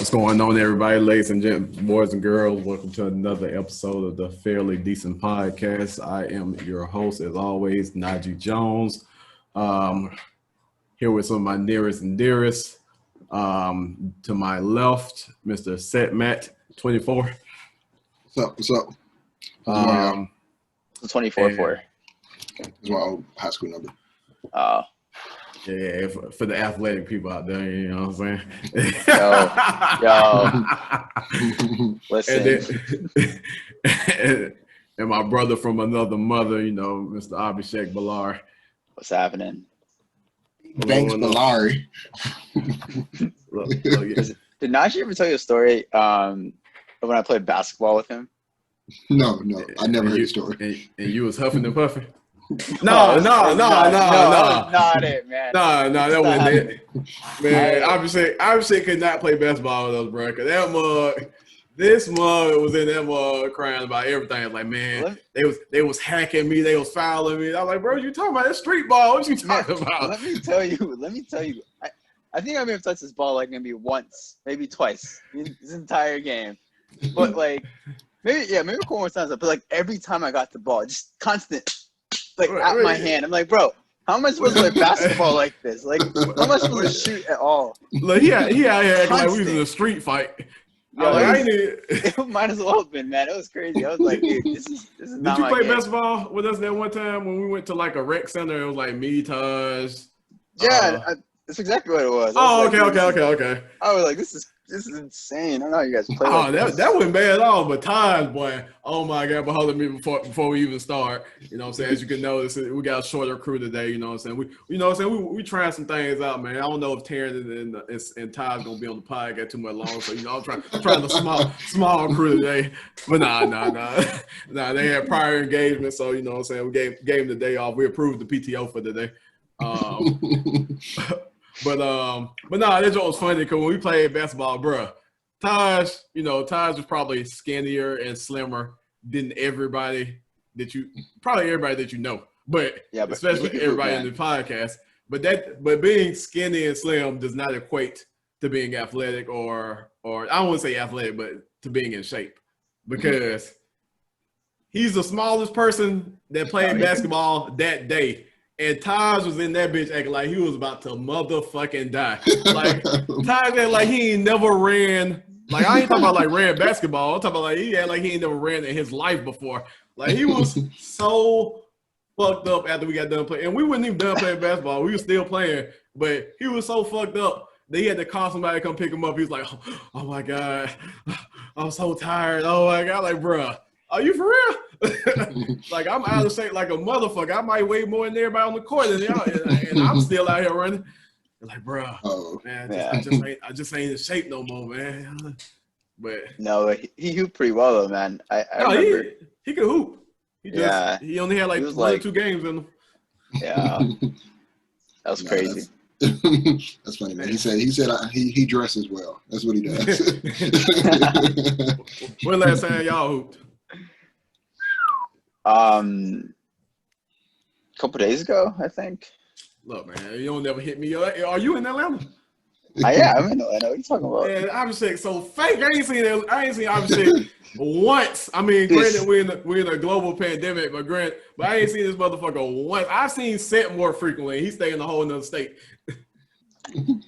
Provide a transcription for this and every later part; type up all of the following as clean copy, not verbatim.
What's going on, everybody, ladies and gentlemen, boys and girls? Welcome to another episode of the Fairly Decent Podcast. I am your host, as always, Najee Jones. Here with some of my nearest and dearest. To my left, Mr. Set Matt 24. What's up? The 24 for. It's my old high school number. Yeah, for the athletic people out there, you know what I'm saying? Yo. Listen. And my brother from another mother, you know, Mr. Abhishek Ballar. What's happening? Thanks, Ballari. Did Najee ever tell you a story of when I played basketball with him? No, I never heard the story. And you was huffing and puffing? No, not it, man. No, that wasn't it. Man, obviously could not play basketball with us, bro. Cause this mug was in that mug crying about everything. Like, man, they was hacking me, they was fouling me. I was like, bro, you talking about that street ball? What you talking about? Let me tell you. I think I may have touched this ball like maybe once, maybe twice this entire game. But like, maybe a couple more times. But like every time I got the ball, just constant. Like at my hand, I'm like, bro, how am I supposed to play basketball like this? Like, how am I supposed to shoot at all? Like he out here acting like we was in a street fight. Yo, it might as well have been, man. It was crazy. I was like, dude, this is not my game. Did you play basketball with us that one time when we went to like a rec center? It was like me, Taj. Yeah, that's exactly what it was. Okay. I was like, this is insane. I don't know how you guys play. Oh, that wasn't bad at all. But Taj, boy, oh my God, beholding me before we even start. You know what I'm saying? As you can notice, we got a shorter crew today. You know what I'm saying? We trying some things out, man. I don't know if Taryn and Taj gonna be on the podcast too much longer. So I'm trying the small crew today. But nah. They had prior engagement, so you know what I'm saying. We gave them the day off. We approved the PTO for today. But nah, that joke was funny because when we played basketball, bruh, Taj was probably skinnier and slimmer than everybody that you know. But especially everybody in the podcast. But being skinny and slim does not equate to being athletic or I don't want to say athletic, but to being in shape. Because he's the smallest person that played basketball that day. And Taj was in that bitch acting like he was about to motherfucking die. Like, Taj acted like he ain't never ran. Like, I ain't talking about like ran basketball. I'm talking about like he acted like he ain't never ran in his life before. Like, he was so fucked up after we got done playing. And we wasn't even done playing basketball. We were still playing. But he was so fucked up that he had to call somebody to come pick him up. He was like, oh my God, I'm so tired. Oh my God. Like, bruh, are you for real? Like, I'm out of shape like a motherfucker. I might weigh more than everybody on the court than y'all, and I'm still out here running. Like, bro, man, I just ain't in shape no more, man. But no, he hooped pretty well though, man. I remember he could hoop. He only had like 1 or 2 games in him. Yeah, that was crazy. That's funny, man. He said he dresses well. That's what he does. When last time y'all hooped? Couple days ago, I think. Look, man, you don't never hit me. Are you in Atlanta? Yeah, I'm in Atlanta. What are you talking about? Man, Abhishek so fake. I ain't seen Abhishek once. I mean, granted, we're in a global pandemic, but I ain't seen this motherfucker once. I've seen Set more frequently. He stay in a whole another state.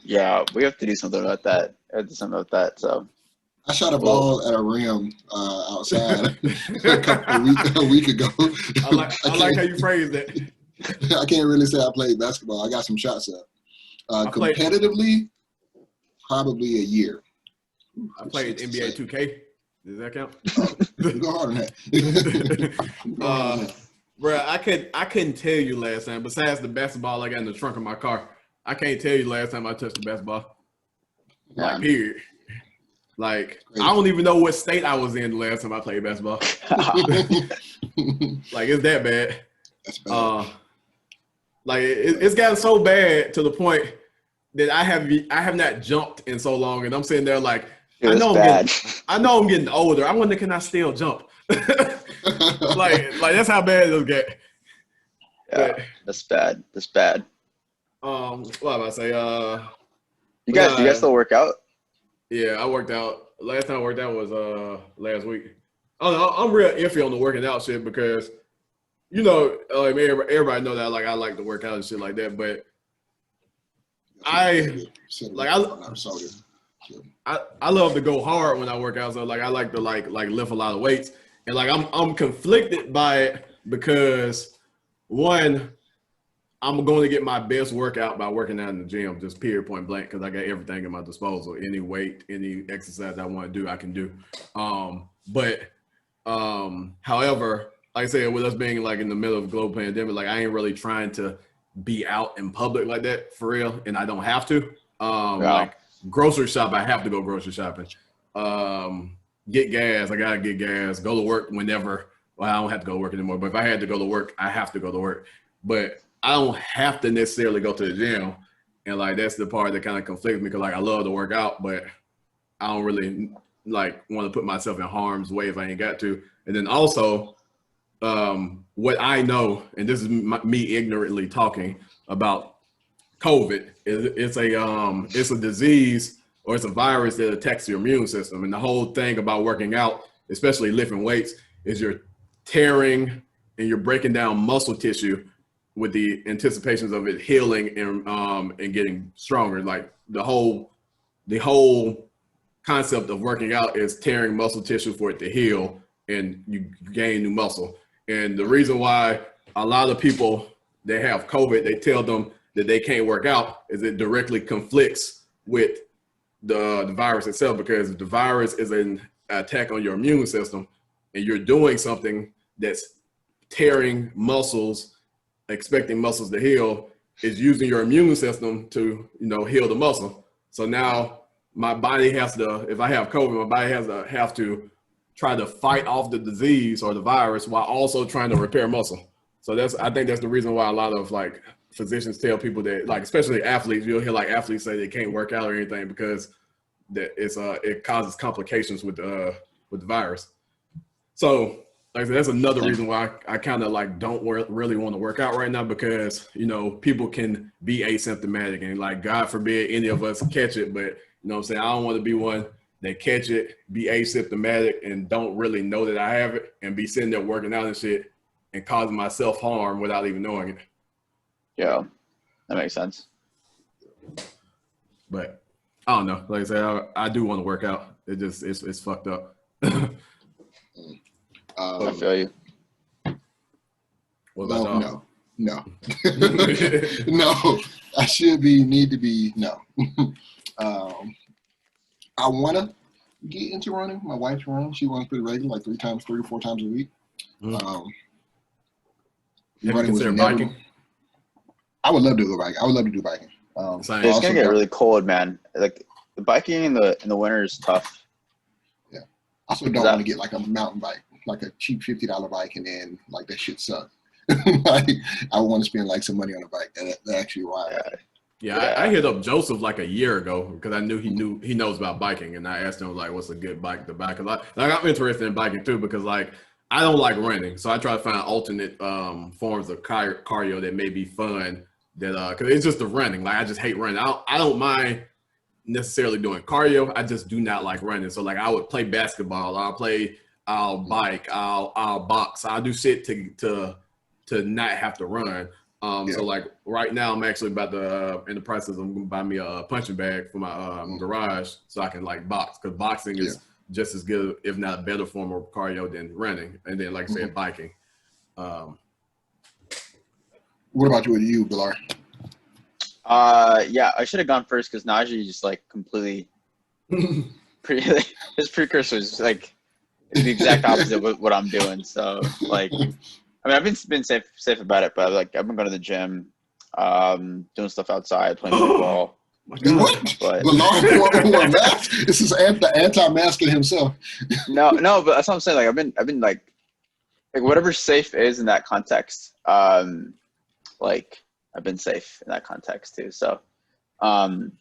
Yeah, we have to do something about that. So. I shot a ball at a rim outside a week ago. I like how you phrased that. I can't really say I played basketball. I got some shots up. Competitively, probably a year. I played NBA 2K. Does that count? You go hard on that. Bro, I couldn't tell you last time. Besides the basketball I got in the trunk of my car, I can't tell you last time I touched the basketball. Like, period. Like, I don't even know what state I was in the last time I played basketball. Like, it's that bad. That's bad. Like, it's gotten so bad to the point that I have not jumped in so long, and I'm sitting there like, I know I'm getting older. I wonder, can I still jump? like that's how bad it'll get. Yeah, that's bad. That's bad. What am I say? You guys still work out? Yeah, I worked out. Last time I worked out was last week. I don't know, I'm real iffy on the working out shit because like everybody know that I like to work out and shit like that, but I love to go hard when I work out. So I like to like lift a lot of weights, and I'm conflicted by it because one, I'm going to get my best workout by working out in the gym, just period, point blank, because I got everything at my disposal. Any weight, any exercise I want to do, I can do. However, like I said, with us being in the middle of a global pandemic, I ain't really trying to be out in public like that for real, and I don't have to. Grocery shop, I have to go grocery shopping. Get gas, I gotta get gas. Go to work whenever. Well, I don't have to go to work anymore, but if I had to go to work, I have to go to work. But I don't have to necessarily go to the gym, and that's the part that kind of conflicts me because I love to work out, but I don't really want to put myself in harm's way if I ain't got to. And then also, what I know, and this is me ignorantly talking about COVID, it's a disease or it's a virus that attacks your immune system. And the whole thing about working out, especially lifting weights, is you're tearing and you're breaking down muscle tissue with the anticipations of it healing and getting stronger. The whole concept of working out is tearing muscle tissue for it to heal and you gain new muscle. And the reason why a lot of people that have COVID, they tell them that they can't work out is it directly conflicts with the virus itself, because the virus is an attack on your immune system and you're doing something that's tearing muscles, expecting muscles to heal, is using your immune system to, heal the muscle. So now my body has to, if I have COVID, my body has to try to fight off the disease or the virus while also trying to repair muscle. So I think that's the reason why a lot of physicians tell people that, especially athletes, you'll hear athletes say they can't work out or anything because it causes complications with the virus. So like I said, that's another reason why I kind of don't really want to work out right now, because people can be asymptomatic and God forbid any of us catch it, but what I'm saying, I don't want to be one that catch it, be asymptomatic and don't really know that I have it and be sitting there working out and shit and causing myself harm without even knowing it. Yeah, that makes sense. But I don't know. Like I said, I do want to work out. It's fucked up. I feel you. What about y'all? No. No. I need to be, no. I want to get into running. My wife's running. She runs pretty regular, 3 or 4 times a week. Have you considered biking? I would love to go biking. I would love to do biking. It's gonna get really cold, man. The biking in the winter is tough. Yeah. I also don't want to get a mountain bike, a cheap $50 bike, and then that shit sucks. I want to spend some money on a bike that actually rides. Yeah, I hit up Joseph a year ago because I knew he knows about biking, and I asked him what's a good bike to buy, because I'm interested in biking too, because I don't like running, so I try to find alternate forms of cardio that may be fun, that because it's just the running. I just hate running. I don't mind necessarily doing cardio. I just do not like running. So I would play basketball, I'll bike, I'll box, I'll do shit to not have to run. So right now I'm actually about to in the process of going to buy me a punching bag for my garage so I can box, because boxing is just as good, if not a better form of cardio than running. And then I said, biking. What about you, Bilar? Yeah, I should have gone first because Najee just completely his precursor is the exact opposite of what I'm doing. So I've been safe about it, but I've been going to the gym, doing stuff outside, playing football. What? But wore a mask? This is the anti-masking himself. No, but that's what I'm saying. I've been whatever safe is in that context. I've been safe in that context too. So, and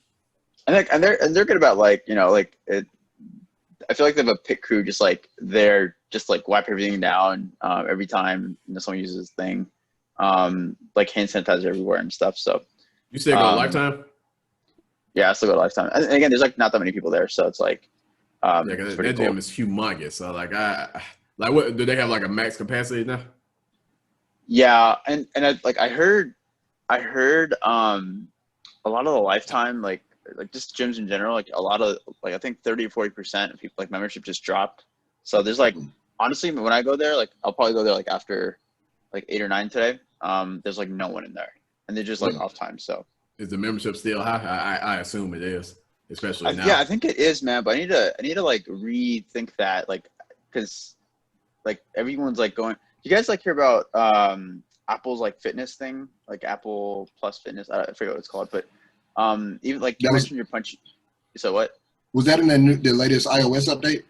they're good about it. I feel like they have a pit crew just they're just wipe everything down every time someone uses this thing, hand sanitizer everywhere and stuff. So you say go Lifetime? Yeah, I still go to Lifetime. And again, there's like not that many people there, so it's like Yeah, it's 'cause pretty that cool. gym is humongous. So like like what do they have like a max capacity now? Yeah, and I heard a lot of the Lifetime like just gyms in general, like a lot of like I think 30 or 40% of people like membership just dropped. So there's like honestly when I go there, like I'll probably go there like after like 8 or 9 today. There's like no one in there. And they're just like Really? off time. So Is the membership still high? I assume it is, especially yeah, I now. think it is, man. But I need to like rethink that, like, because like everyone's like going. You guys like hear about Apple's like fitness thing, like Apple Plus Fitness? I forget what it's called, but even like you That was mentioned your punch. So what? was that in the latest iOS update?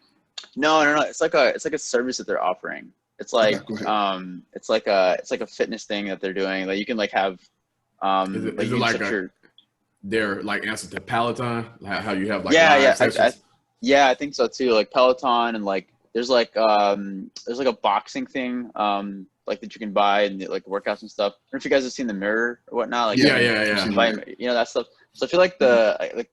No. It's like a service that they're offering. It's Okay, like go ahead. it's like a fitness thing that they're doing. Like you can like have like Is you it can like set your their like answer to Peloton? How you have like yeah, live yeah, sessions? yeah, I think so too. Like Peloton and like there's like a boxing thing like that you can buy and like workouts and stuff. I don't know if you guys have seen the mirror or whatnot. Like you Yeah, Yeah, can yeah, I've yeah. seen buy that. that stuff. So I feel like the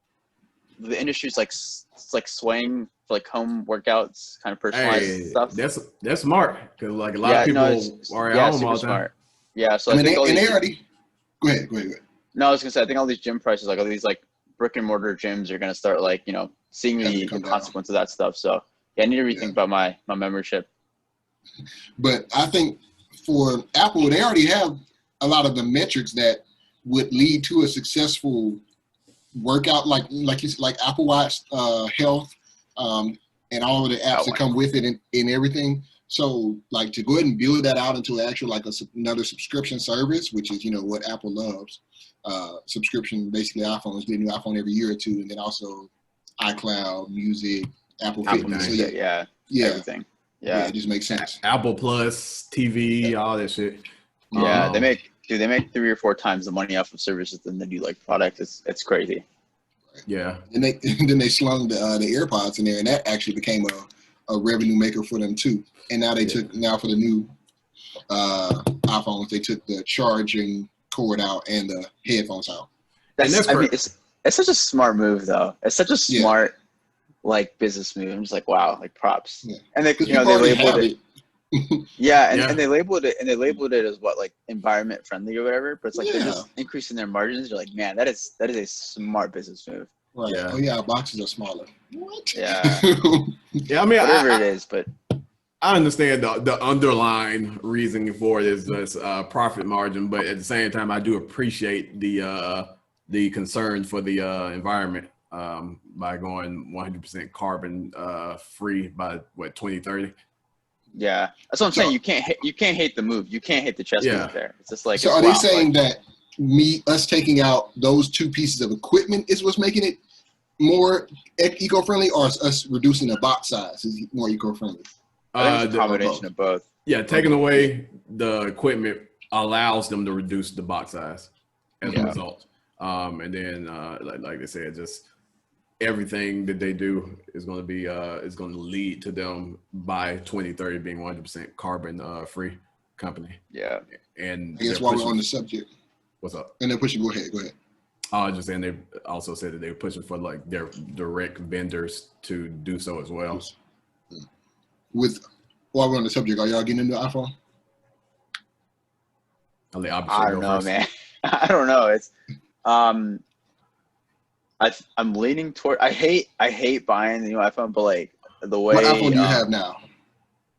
industry's like it's like swaying for like home workouts, kind of personalized Hey, stuff. that's smart because like a lot of Yeah, no, people are at yeah, home super all the time. smart. Yeah, so I I mean, think all they these already. Go ahead. no, I was gonna say I think all these gym prices, like all these like brick and mortar gyms, are gonna start like seeing Having to the come down. consequence of that stuff. So yeah, I need to Yeah. rethink about my membership. But I think for Apple, they already have a lot of the metrics that would lead to a successful workout, like Apple Watch Health, and all of the apps Oh, that come with it and everything. So, like to go ahead and build that out into actual like another subscription service, which is what Apple loves. Subscription, basically iPhones get a new iPhone every year or two, and then also iCloud, Music, Apple Apple Fitness. So Everything. Music, yeah, yeah, everything. yeah, Yeah, it just makes sense. Apple Plus, TV, all that shit. yeah. Um, They make 3 or 4 times the money off of services than they do like product. It's crazy. yeah, And they then they slung the AirPods in there, and that actually became a revenue maker for them too. And now yeah. now for the new iPhones, they took the charging cord out and the headphones out. That's I mean, per it's such a smart move though. It's such a Yeah, smart like business move. I'm just like wow, like props. yeah, And they because they people already labeled have it. it. Yeah, yeah. and they labeled it as what like environment friendly or whatever. But it's like they're Yeah, just increasing their margins. You're like, man, that is a smart business move. right. Yeah. Oh yeah, our boxes are smaller. What? Yeah, Yeah, I mean, whatever it is. But I understand the underlying reason for it is this profit margin, but at the same time, I do appreciate the concern for the environment by going 100% carbon free by what 2030. yeah, that's what I'm saying. So, You can't hate the move. You can't hate the chess Yeah. move there. It's just like so it's are they wow. saying Like, that us taking out those two pieces of equipment is what's making it more eco-friendly, or is us reducing the box size is more eco-friendly? I think it's a Or combination both? of both. Yeah, taking both, away the equipment allows them to reduce the box size as a Yeah. result. And then, like they said, just everything that they do is going to be is going to lead to them by 2030 being 100% carbon free company. Yeah. And I guess they're while we're pushing. on the subject, What's up? and then pushing. Go ahead. I was just saying they also said that they were pushing for like their direct vendors to do so as well. With while we're on the subject, are y'all getting into iPhone? I'll let Abhishek I go don't know, first. man. I don't know. It's um I'm leaning toward I hate buying the new iPhone, but like the way What iPhone do you have now?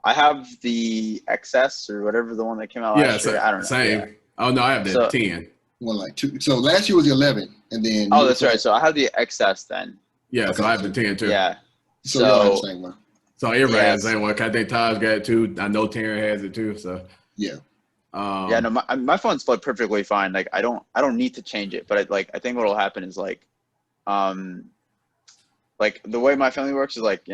I have the XS or whatever the one that came out Yeah, last year. I don't know. same. Yeah. Oh no, I have the So 10. One like two. So last year was 11, and then oh, that's right. So I have the XS then. Yeah, so Okay, I have the 10 too. Yeah. so we all have the So same one. So everybody has the yes. same one. I think Taj got it too. I know Taryn has it too. So Yeah, Yeah, no, my phone's like perfectly fine. Like I don't need to change it, but I think what'll happen is like the way my family works is like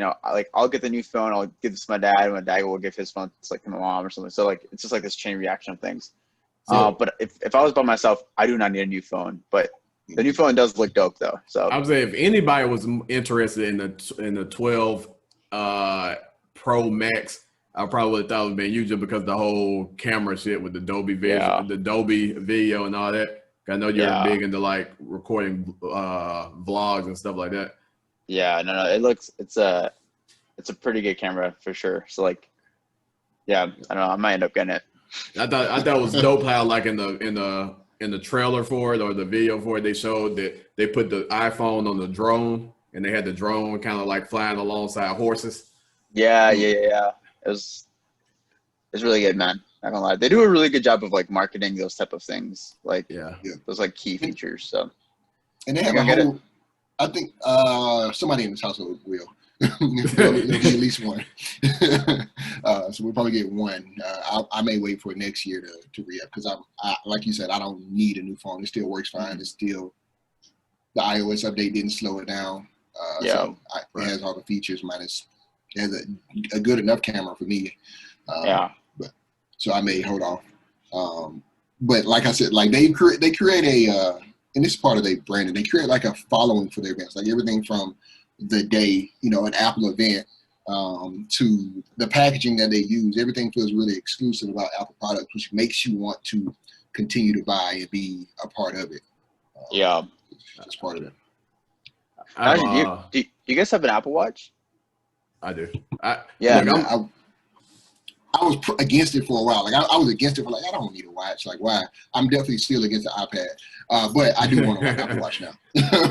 I'll get the new phone, I'll give this to my dad, and my dad will give his phone to my mom or something. So like it's just like this chain reaction of things. So- But if I was by myself, I do not need a new phone. But the new phone does look dope though. So I would say if anybody was interested in the 12 Pro Max, I probably would have thought it would be you just because the whole camera shit with the Dolby Vision, Yeah. the Dolby video and all that. I know you're Yeah. big into like recording vlogs and stuff like that. Yeah, no, it's a pretty good camera for sure. So like, yeah, I don't know, I might end up getting it. I thought it was dope how like in the trailer for it or the video for it, they showed that they put the iPhone on the drone and they had the drone kind of like flying alongside horses. Yeah. It's really good, man. Not gonna lie, they do a really good job of like marketing those type of things, like Yeah. those like key features. So And they You have a gonna get whole. I think somebody in this household will. There'll be at least one. So we'll probably get one. I may wait for next year to re-up because I like you said, I don't need a new phone. It still works fine. It's still the iOS update didn't slow it down. So it has all the features. Minus it has a good enough camera for me. So I may hold off. But like I said, like they create a and this is part of their branding. They create like a following for their events, like everything from the day, an Apple event, to the packaging that they use. Everything feels really exclusive about Apple products, which makes you want to continue to buy and be a part of it. It's part of it. Do you guys have an Apple Watch? I do. I was against it for a while. Like I was against it for like I don't need a watch. Like why? I'm definitely still against the iPad, but I do want an Apple Watch now.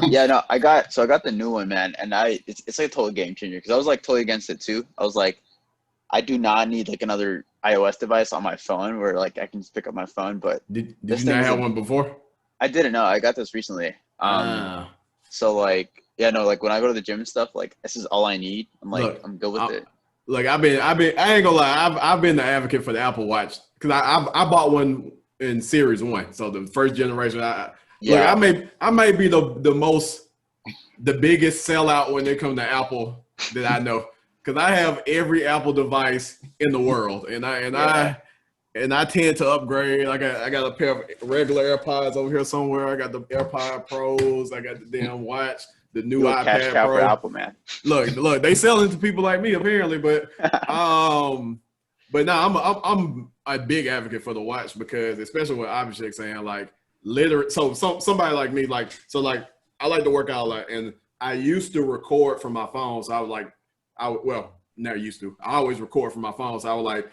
Yeah, no, I got the new one, man, and it's like a total game changer because I was like totally against it too. I was like, I do not need like another iOS device on my phone where like I can just pick up my phone. But did you not have one before? I didn't know. I got this recently. So like, yeah, no, like when I go to the gym and stuff, like this is all I need. I'm like, I'm good with it. Look, I ain't gonna lie. I've been the advocate for the Apple Watch because I bought one in Series 1, so the first generation. Look, I may be the biggest sellout when it comes to Apple that I know because I have every Apple device in the world, and I tend to upgrade. I got a pair of regular AirPods over here somewhere. I got the AirPod Pros. I got the damn watch. The new iPad cash cow Pro. for Apple, man. Look, they selling to people like me apparently, but no, I'm a big advocate for the watch because especially with Abhishek saying like literally, so somebody like me like I like to work out a lot and I used to record from my phone, so I was like never used to. I always record from my phone, so I would like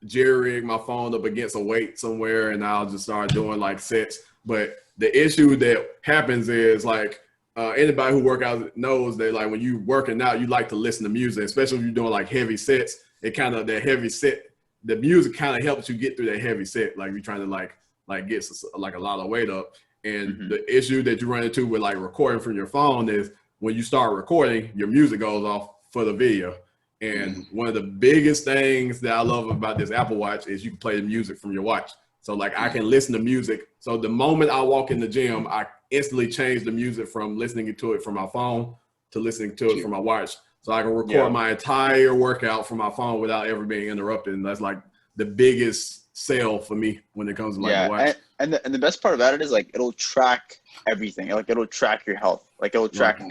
jerry rig my phone up against a weight somewhere and I'll just start doing like sets. But the issue that happens is like anybody who work out knows that like when you working out, you like to listen to music, especially if you're doing like heavy sets. The music kind of helps you get through that heavy set. Like you're trying to like get like a lot of weight up. And the issue that you run into with like recording from your phone is when you start recording, your music goes off for the video. And one of the biggest things that I love about this Apple Watch is you can play the music from your watch. So like I can listen to music. So the moment I walk in the gym, I instantly change the music from listening to it from my phone to listening to it from my watch. So I can record my entire workout from my phone without ever being interrupted. And that's like the biggest sell for me when it comes to like the watch. And the best part about it is like it'll track everything. Like it'll track your health. Like it'll track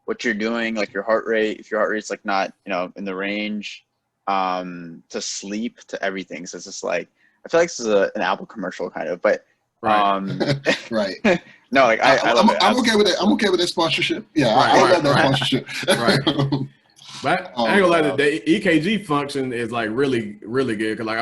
what you're doing, like your heart rate. If your heart rate's like not, in the range, to sleep, to everything. So it's just like I feel like this is an Apple commercial kind of, but right. No, like I love it. I'm okay with it. I'm okay with that sponsorship. Yeah, I love that sponsorship. Right. But I ain't gonna lie, the EKG function is like really, really good. Cause like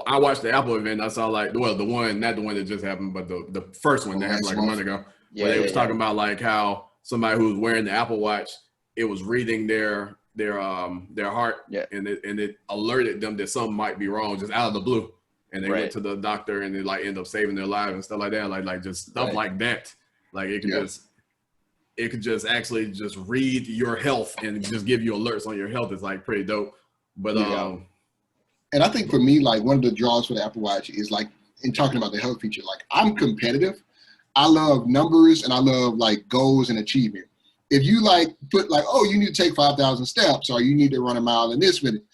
I watched the Apple event. I saw like, well, not the one that just happened, but the first one that happened like a month ago. Where they was talking about like how somebody who was wearing the Apple Watch, it was reading their heart, and it alerted them that something might be wrong just out of the blue. And they went to the doctor and they like end up saving their lives and stuff like that. Like just stuff like that. Like it could just actually just read your health and just give you alerts on your health. Is like pretty dope. But and I think for me, like one of the draws for the Apple Watch is like in talking about the health feature, like I'm competitive. I love numbers and I love like goals and achievement. If you like put like, oh, you need to take 5,000 steps or you need to run a mile in this minute.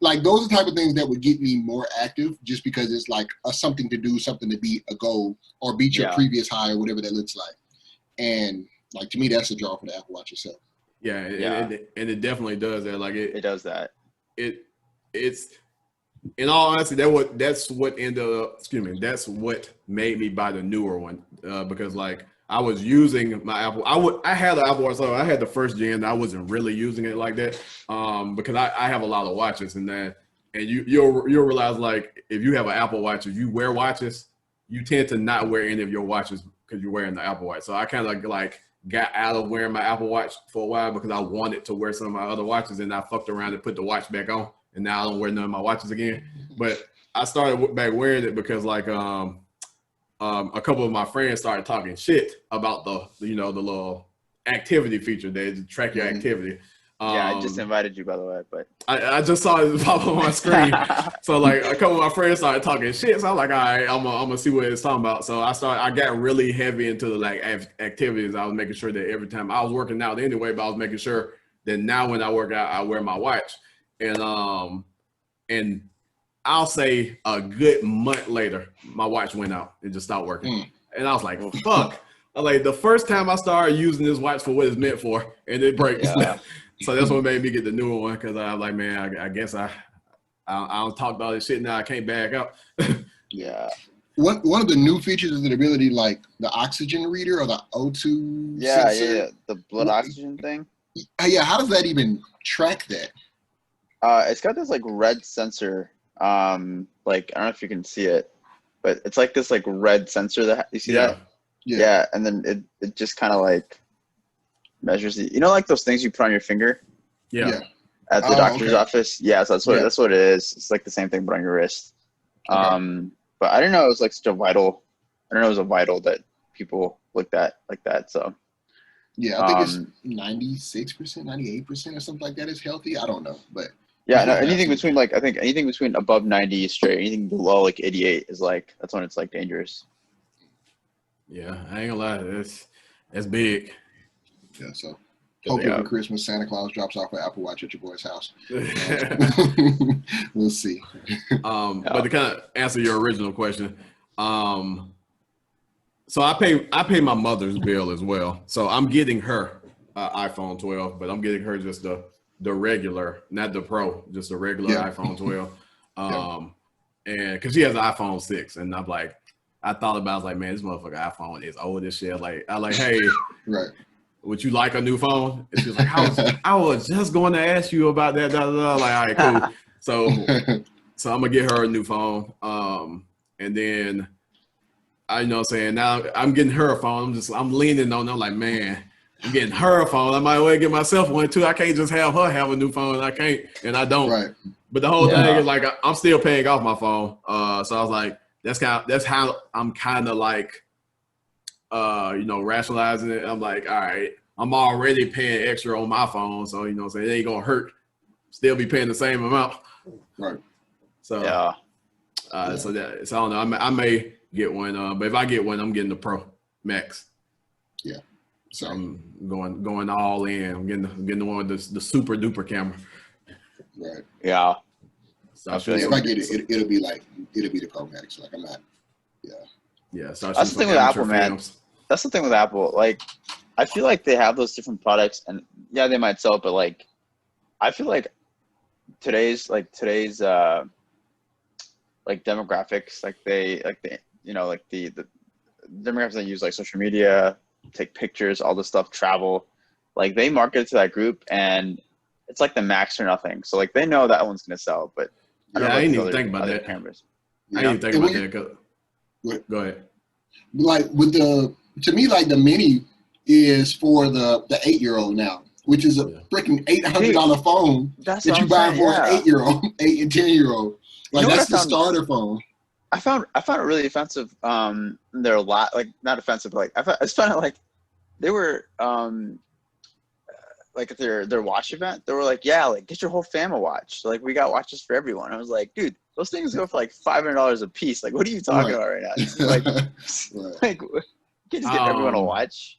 Like those are the type of things that would get me more active just because it's like something to do, something to beat a goal or beat your previous high or whatever that looks like. And like, to me, that's a draw for the Apple Watch itself. Yeah. And it definitely does that. Like it does that. It's in all honesty, that's what ended up. Excuse me. That's what made me buy the newer one because like I was using my Apple. I had an Apple Watch, so I had the first gen. I wasn't really using it like that because I have a lot of watches and that, and you'll realize like if you have an Apple Watch, if you wear watches, you tend to not wear any of your watches because you're wearing the Apple Watch. So I kind of like got out of wearing my Apple Watch for a while because I wanted to wear some of my other watches, and I fucked around and put the watch back on, and now I don't wear none of my watches again. But I started back wearing it because like a couple of my friends started talking shit about the little activity feature they track your activity. Yeah, I just invited you, by the way, but I just saw it pop up on my screen. So like a couple of my friends started talking shit. So I'm like, all right, I'm gonna see what it's talking about. So I got really heavy into the like activities. I was making sure that every time I was working out anyway, but I was making sure that now when I work out, I wear my watch. And I'll say a good month later, my watch went out and just stopped working. And I was like, fuck. Like the first time I started using this watch for what it's meant for, and it breaks. Yeah. So that's what made me get the newer one because I was like, man, I guess I don't talk about this shit now. I can't back out. Yeah. One of the new features is the ability, like the oxygen reader or the O2 sensor. Yeah. The blood oxygen thing. Yeah, how does that even track that? It's got this like red sensor. Like I don't know if you can see it, but it's like this like red sensor that you see that. Yeah, and then it just kind of like measures the, like those things you put on your finger. Yeah. At the doctor's office. Yeah, so that's what it is. It's like the same thing but on your wrist. Okay. But I didn't know it was like such a vital. I don't know it was a vital that people looked at like that. So. Yeah, I think it's 96%, 98% or something like that is healthy. I don't know, but. Yeah, no, anything between like I think anything between above 90 is straight. Anything below like 88 is like that's when it's like dangerous. Yeah, I ain't gonna lie, that's big. Yeah, so hopefully for Christmas, Santa Claus drops off an Apple Watch at your boy's house. We'll see. But to kind of answer your original question, so I pay my mother's bill as well. So I'm getting her iPhone 12, but I'm getting her just the regular, not the Pro, just the regular iPhone 12. And because she has an iPhone 6, and I'm like, I thought about it, I was like, man, this motherfucker iPhone is old as shit. Like, hey, right. Would you like a new phone? It's just like, I was just going to ask you about that. Like, all right, cool. So I'm gonna get her a new phone. And then I know what I'm saying, now I'm getting her a phone. I'm leaning on them like, man, I'm getting her a phone. I might well get myself one too. I can't just have her have a new phone. I can't, and I don't. Right. But the whole thing is like, I'm still paying off my phone. So I was like, that's how I'm kind of like, rationalizing it. I'm like, all right, I'm already paying extra on my phone, so it ain't gonna hurt. Still be paying the same amount. Right. So so I don't know. I may get one, but if I get one, I'm getting the Pro Max. Yeah. So I'm going all in. I'm getting the one with the super duper camera. Right. Yeah. So if I get it, it'll be the Pro Max. Like I'm not. Yeah. Yeah. So that's the thing with Apple, man. That's the thing with Apple. Like, I feel like they have those different products, and they might sell it, but like, I feel like today's like demographics, like the demographics that use like social media, take pictures, all this stuff, travel, like they market it to that group, and it's like the Max or nothing. So like they know that one's gonna sell, but I didn't even think about that. Cameras. I didn't even think about that. Go ahead. Like to me, like the Mini is for the 8-year-old now, which is a freaking $800 phone that you buy for an 8-year-old, 8 and 10-year-old. Like that's the starter phone. I found it really offensive. They're a lot like not offensive, but like I just found it like they were like at their watch event. They were like, like get your whole fam a watch. So, like we got watches for everyone. I was like, dude, those things go for like $500 a piece. Like, what are you talking about right now? Like, like you can't just get everyone a watch.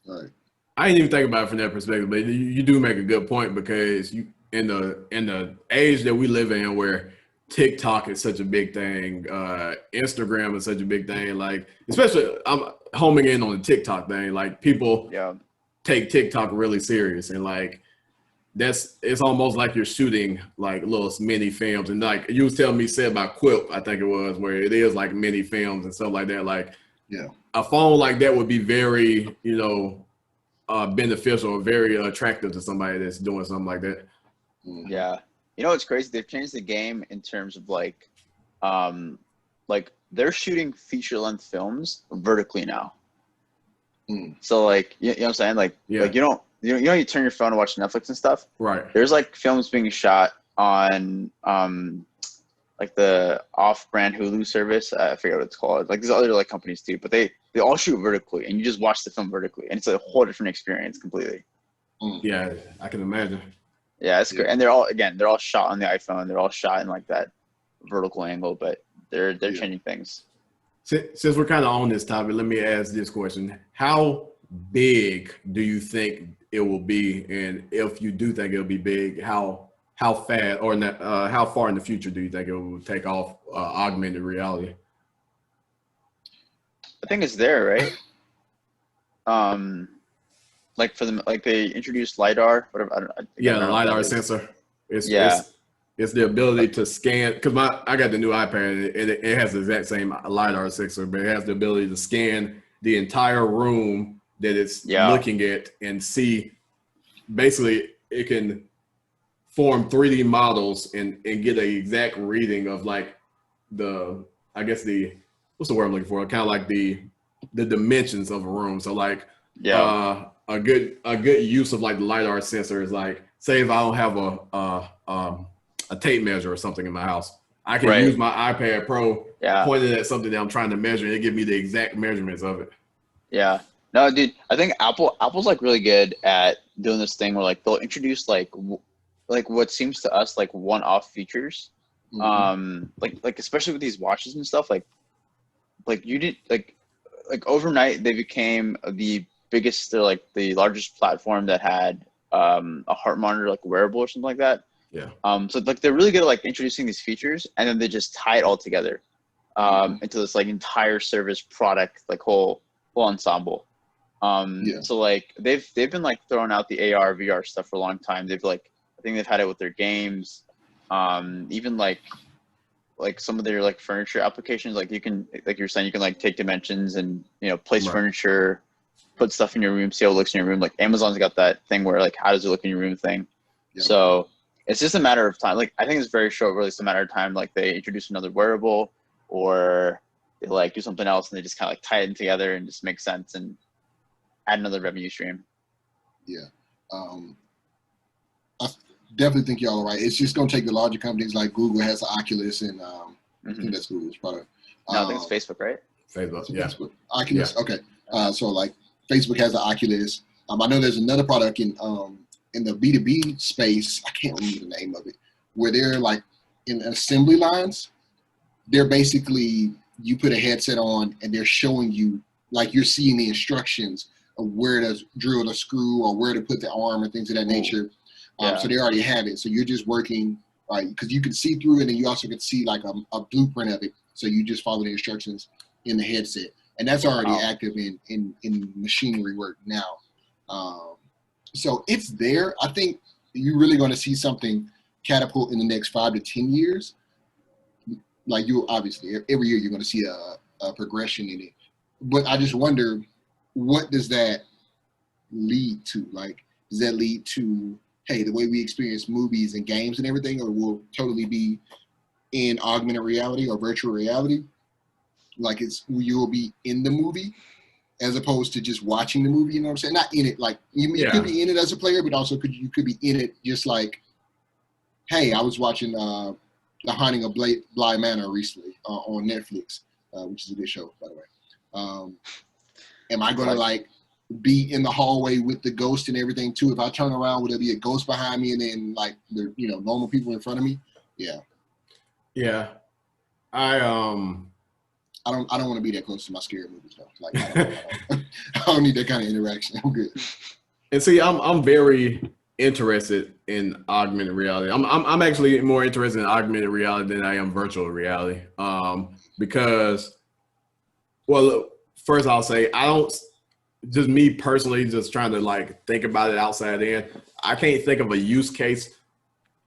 Right. I didn't even think about it from that perspective, but you do make a good point because you in the age that we live in where TikTok is such a big thing, Instagram is such a big thing. Like, especially I'm homing in on the TikTok thing. Like, people take TikTok really serious, and like it's almost like you're shooting like little mini films. And like you was telling me said about Quip, I think it was, where it is like mini films and stuff like that. Like Yeah. a phone like that would be very, beneficial or very attractive to somebody that's doing something like that. Yeah. You know what's crazy? They've changed the game in terms of like they're shooting feature length films vertically now. So like you know what I'm saying? Like like you turn your phone and watch Netflix and stuff. Right. There's like films being shot on like the off-brand Hulu service. I forget what it's called. Like there's other like companies too, but they all shoot vertically, and you just watch the film vertically, and it's a whole different experience completely. Yeah, I can imagine. Yeah, it's great, and they're all shot on the iPhone. They're all shot in like that vertical angle, but they're changing things. Since we're kind of on this topic, let me ask this question: how big do you think it will be, and if you do think it'll be big, how fast or how far in the future do you think it will take off augmented reality? I think it's there, right? Like for them, like they introduced LiDAR, whatever. The LiDAR sensor. It's the ability to scan, because I got the new iPad, and it has the exact same LiDAR sensor, but it has the ability to scan the entire room that it's looking at and see. Basically, it can form 3D models and get an exact reading of like what's the word I'm looking for? Kind of like the dimensions of a room. So like a good use of like the LiDAR sensor is like, say if I don't have a tape measure or something in my house, I can use my iPad Pro, point it at something that I'm trying to measure, and it give me the exact measurements of it. Yeah. No, dude, I think Apple's like really good at doing this thing where like they'll introduce like what seems to us like one-off features, like especially with these watches and stuff, like you did like overnight they became the biggest, they're like the largest platform that had a heart monitor, like wearable or something like that. Yeah. So like they're really good at like introducing these features, and then they just tie it all together into this like entire service product, like whole ensemble. So like they've been like throwing out the AR VR stuff for a long time. I think they've had it with their games, even like some of their like furniture applications. Like you can, like you're saying, you can like take dimensions and place furniture, put stuff in your room, see how it looks in your room. Like Amazon's got that thing where like how does it look in your room thing. Yeah. So it's just a matter of time. Like I think it's very short, really. It's a matter of time. Like they introduce another wearable, or they like do something else, and they just kind of like tie it in together and just make sense and add another revenue stream. Yeah. I definitely think y'all are right. It's just going to take the larger companies like Google has the Oculus, and I think that's Google's product. No, I think it's Facebook, right? Facebook, yeah. Facebook. Oculus, okay. So like Facebook has the Oculus. I know there's another product in the B2B space, I can't remember the name of it, where they're like in assembly lines. They're basically, you put a headset on and they're showing you, like you're seeing the instructions of where to drill the screw or where to put the arm and things of that nature. So they already have it. So you're just working, right? Because you can see through it, and you also can see like a blueprint of it. So you just follow the instructions in the headset. And that's already active in machinery work now. So it's there. I think you're really going to see something catapult in the next 5 to 10 years. Like you obviously, every year you're going to see a progression in it. But I just wonder, what does that lead to? Like, does that lead to, hey, the way we experience movies and games and everything, or will totally be in augmented reality or virtual reality? Like you'll be in the movie as opposed to just watching the movie, you know what I'm saying? Not in it, like you could be in it as a player, but also you could be in it just like, hey, I was watching The Haunting of Bly Manor recently on Netflix, which is a good show, by the way. Am I gonna like be in the hallway with the ghost and everything too? If I turn around, would there be a ghost behind me and then like the normal people in front of me? Yeah. I don't want to be that close to my scary movies though. Like I don't need that kind of interaction. I'm good. And see, I'm very interested in augmented reality. I'm actually more interested in augmented reality than I am virtual reality. Because, well, first I'll say I just me personally, just trying to like think about it outside in. I can't think of a use case,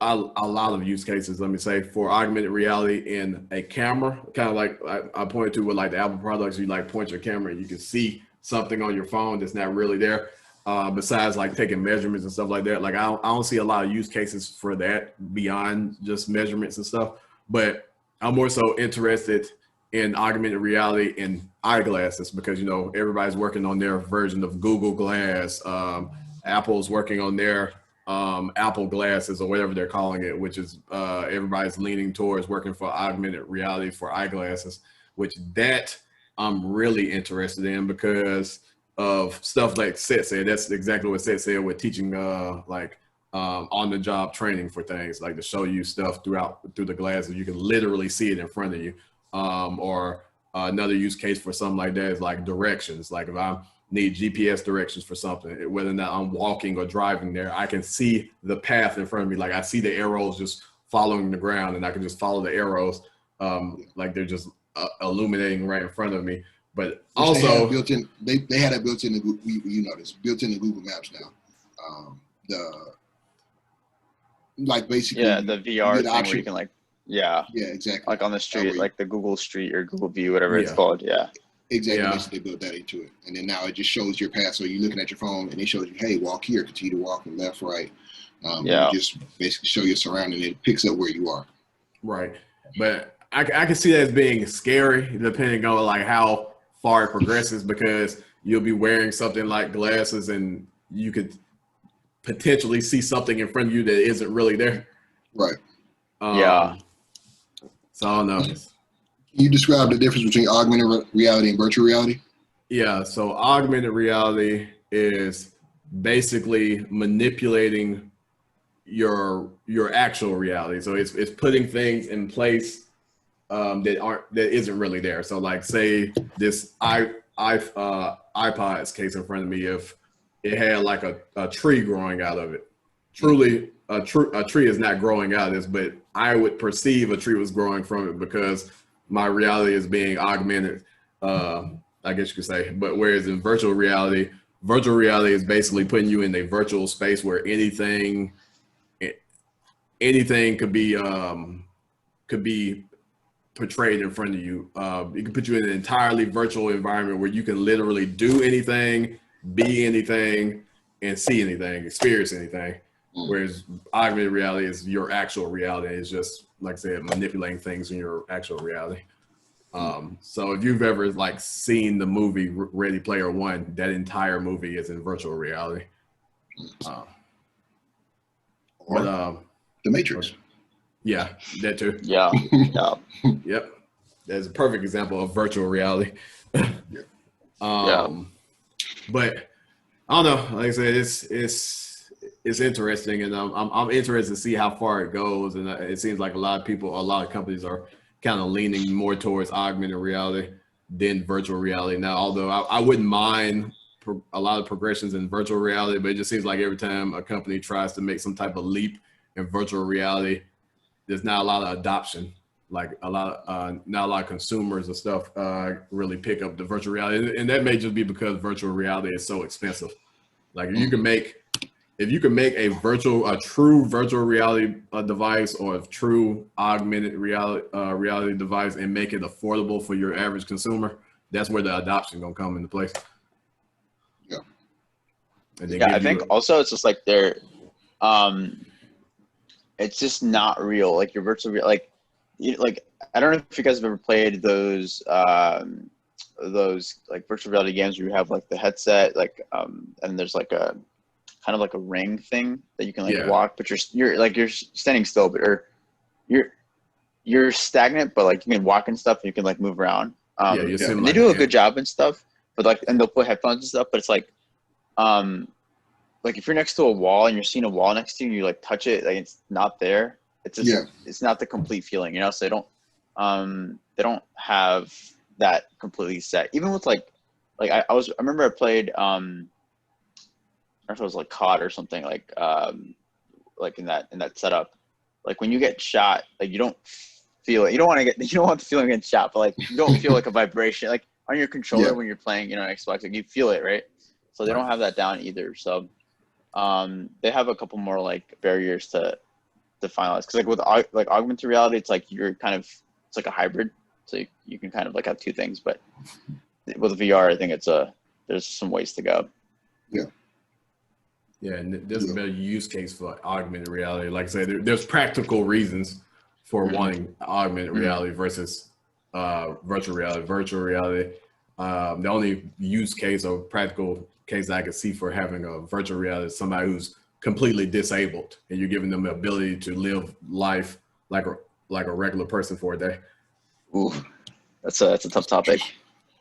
a lot of use cases, let me say, for augmented reality in a camera, kind of like I pointed to with like the Apple products. You like point your camera and you can see something on your phone that's not really there. Besides like taking measurements and stuff like that, like I don't see a lot of use cases for that beyond just measurements and stuff. But I'm more so interested in augmented reality in eyeglasses because everybody's working on their version of Google Glass. Apple's working on their Apple glasses or whatever they're calling it, which is everybody's leaning towards working for augmented reality for eyeglasses, which that I'm really interested in because of stuff like Seth said. That's exactly what Seth said with teaching on the job training for things like to show you stuff through the glasses. You can literally see it in front of you. Or another use case for something like that is like directions. Like if I need GPS directions for something, whether or not I'm walking or driving there, I can see the path in front of me. Like I see the arrows just following the ground and I can just follow the arrows like they're just illuminating right in front of me. But also they had built-in, they had it built in the built in the Google Maps now. Basically the VR thing where you can yeah, exactly, like on the street, like the Google Street or Google View, whatever it's called. Exactly. Yeah. Basically, they built that into it, and then now it just shows your path. So you're looking at your phone, and it shows you, hey, walk here, continue to walk from left, right. Just basically show your surrounding, and it picks up where you are. Right, but I can see that as being scary, depending on like how far it progresses, because you'll be wearing something like glasses, and you could potentially see something in front of you that isn't really there. Right. So I don't know. Can you describe the difference between augmented reality and virtual reality? Yeah, so augmented reality is basically manipulating your actual reality. So it's putting things in place that isn't really there. So like say this iPod's case in front of me, if it had like a tree growing out of it. Truly, a tree is not growing out of this, but I would perceive a tree was growing from it because my reality is being augmented, I guess you could say. But whereas in virtual reality is basically putting you in a virtual space where anything could be portrayed in front of you. It can put you in an entirely virtual environment where you can literally do anything, be anything, and see anything, experience anything. Whereas augmented reality is your actual reality. It's just, like I said, manipulating things in your actual reality. So if you've ever like seen the movie Ready Player One, that entire movie is in virtual reality. The Matrix. Yeah, that too. Yeah. Yep. That's a perfect example of virtual reality. But I don't know. Like I said, it's interesting, and I'm interested to see how far it goes. And it seems like a lot of companies are kind of leaning more towards augmented reality than virtual reality now. Although I wouldn't mind a lot of progressions in virtual reality, but it just seems like every time a company tries to make some type of leap in virtual reality, there's not a lot of adoption. Like not a lot of consumers and stuff really pick up the virtual reality, and that may just be because virtual reality is so expensive. Like if you can make a true virtual reality device or a true augmented reality device and make it affordable for your average consumer, that's where the adoption gonna come into place. Yeah. I think also it's just like it's just not real. Like your virtual like I don't know if you guys have ever played those like virtual reality games where you have like the headset and there's like a kind of like a ring thing that you can walk, but you're standing still, but you're stagnant, but like you can walk and stuff and you can like move around. And they do a good job and stuff, but and they'll put headphones and stuff, but it's like if you're next to a wall and you're seeing a wall next to you and you like touch it, like it's not there. It's just it's not the complete feeling, so they don't have that completely set. Even with I remember I played I don't know if it was like COD or something like in that setup. Like when you get shot, like you don't feel it. You don't want the feeling of getting shot, but like you don't feel like a vibration like on your controller when you're playing, Xbox, like you feel it, right? so they don't have that down either. So they have a couple more like barriers to finalize, because like with like augmented reality, it's like it's like a hybrid, so you can kind of like have two things. But with VR, I think there's some ways to go. Yeah, and there's a better use case for augmented reality. Like I said, there's practical reasons for wanting augmented reality versus virtual reality. Virtual reality, the only use case or practical case I could see for having a virtual reality is somebody who's completely disabled, and you're giving them the ability to live life like a regular person for a day. Ooh, that's a tough topic.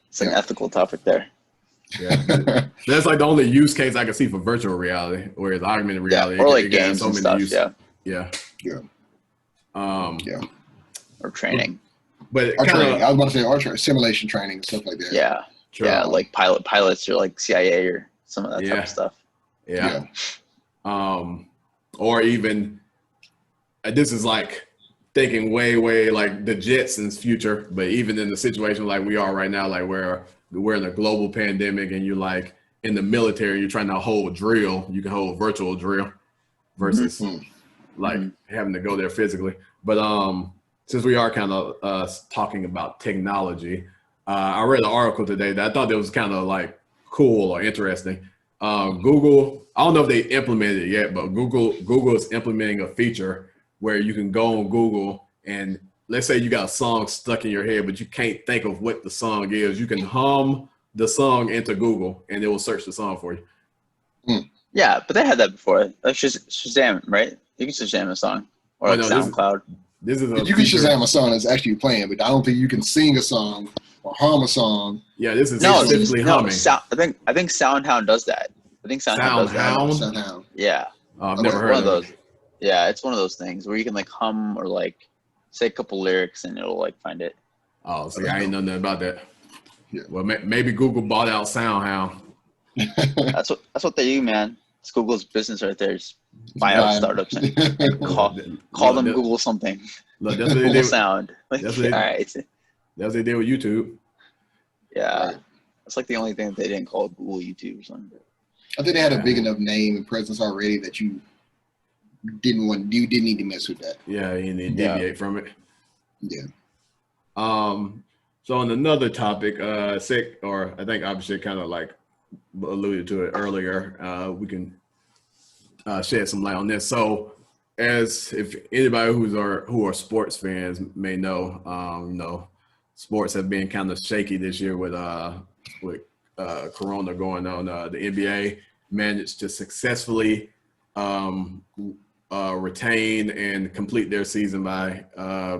It's an ethical topic there. Yeah, that's like the only use case I can see for virtual reality, whereas augmented reality, or like games and stuff. Yeah. Or training. But training. I was about to say training, simulation training and stuff like that. Yeah. True. Yeah, like pilots or like CIA or some of that type of stuff. Yeah. Or even this is like thinking way like the Jetsons future, but even in the situation like we are right now, like where we're in a global pandemic and you're like in the military, you're trying to hold drill, you can hold virtual drill versus like having to go there physically. But since we are kind of talking about technology, I read an article today that I thought that was kind of like cool or interesting. Google, I don't know if they implemented it yet, but Google is implementing a feature where you can go on Google and let's say you got a song stuck in your head, but you can't think of what the song is. You can hum the song into Google and it will search the song for you. Yeah, but they had that before. That's just Shazam, right? You can Shazam a song or SoundCloud. This is you can Shazam a song that's actually playing, but I don't think you can sing a song or hum a song. Yeah, this is specifically humming. I think SoundHound does that. I think SoundHound does that. SoundHound. Yeah. I've never heard of those. Yeah, it's one of those things where you can like hum or like say a couple lyrics and it'll like find it. Oh, see, I ain't know nothing about that. Yeah. Well, maybe Google bought out SoundHound. That's what they do, man. It's Google's business right there. Just buy out startups and call them Google something. Look, that's what they Google did. Sound. Like, That's what they, all right. That's what they did with YouTube. Yeah. Right. That's like the only thing that they didn't call Google YouTube or something. I think they had a big enough name and presence already that you didn't need to mess with that. Yeah, you need to deviate from it. Yeah. So on another topic, I think Abhishek kind of like alluded to it earlier. We can shed some light on this. So, as if anybody who are sports fans may know, sports have been kind of shaky this year with Corona going on. The NBA managed to successfully retain and complete their season by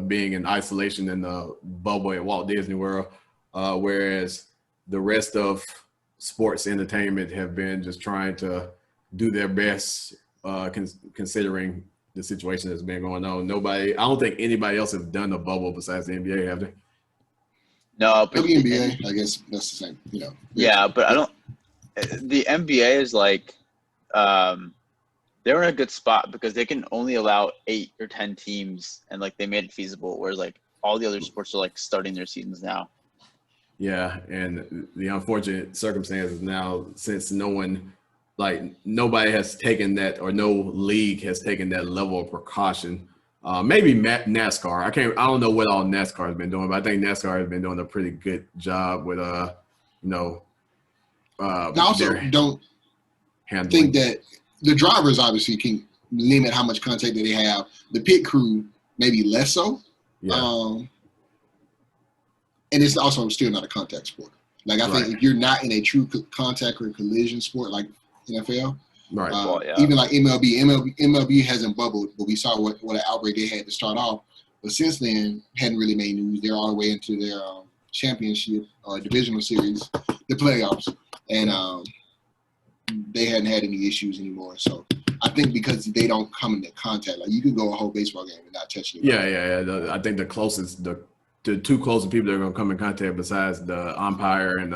being in isolation in the bubble at Walt Disney World, whereas the rest of sports entertainment have been just trying to do their best considering the situation that's been going on. I don't think anybody else has done a bubble besides the NBA, have they? No, but the NBA, I guess that's the same, Yeah, but I don't. The NBA is like, they're in a good spot because they can only allow 8 or 10 teams, and like they made it feasible. Whereas like all the other sports are like starting their seasons now. Yeah, and the unfortunate circumstances now, since nobody has taken that, or no league has taken that level of precaution. Maybe NASCAR. I don't know what all NASCAR has been doing, but I think NASCAR has been doing a pretty good job with I also don't handling. think that the drivers obviously can limit how much contact that they have. The pit crew maybe less so. Yeah. And it's also still not a contact sport. Like I think if you're not in a true contact or collision sport like NFL, even like MLB hasn't bubbled, but we saw what an outbreak they had to start off. But since then, hadn't really made news. They're all the way into their championship or divisional series, the playoffs, and they hadn't had any issues anymore. So I think because they don't come into contact, like you could go a whole baseball game and not touch anybody. Yeah. I think the two closest people that are going to come in contact besides the umpire and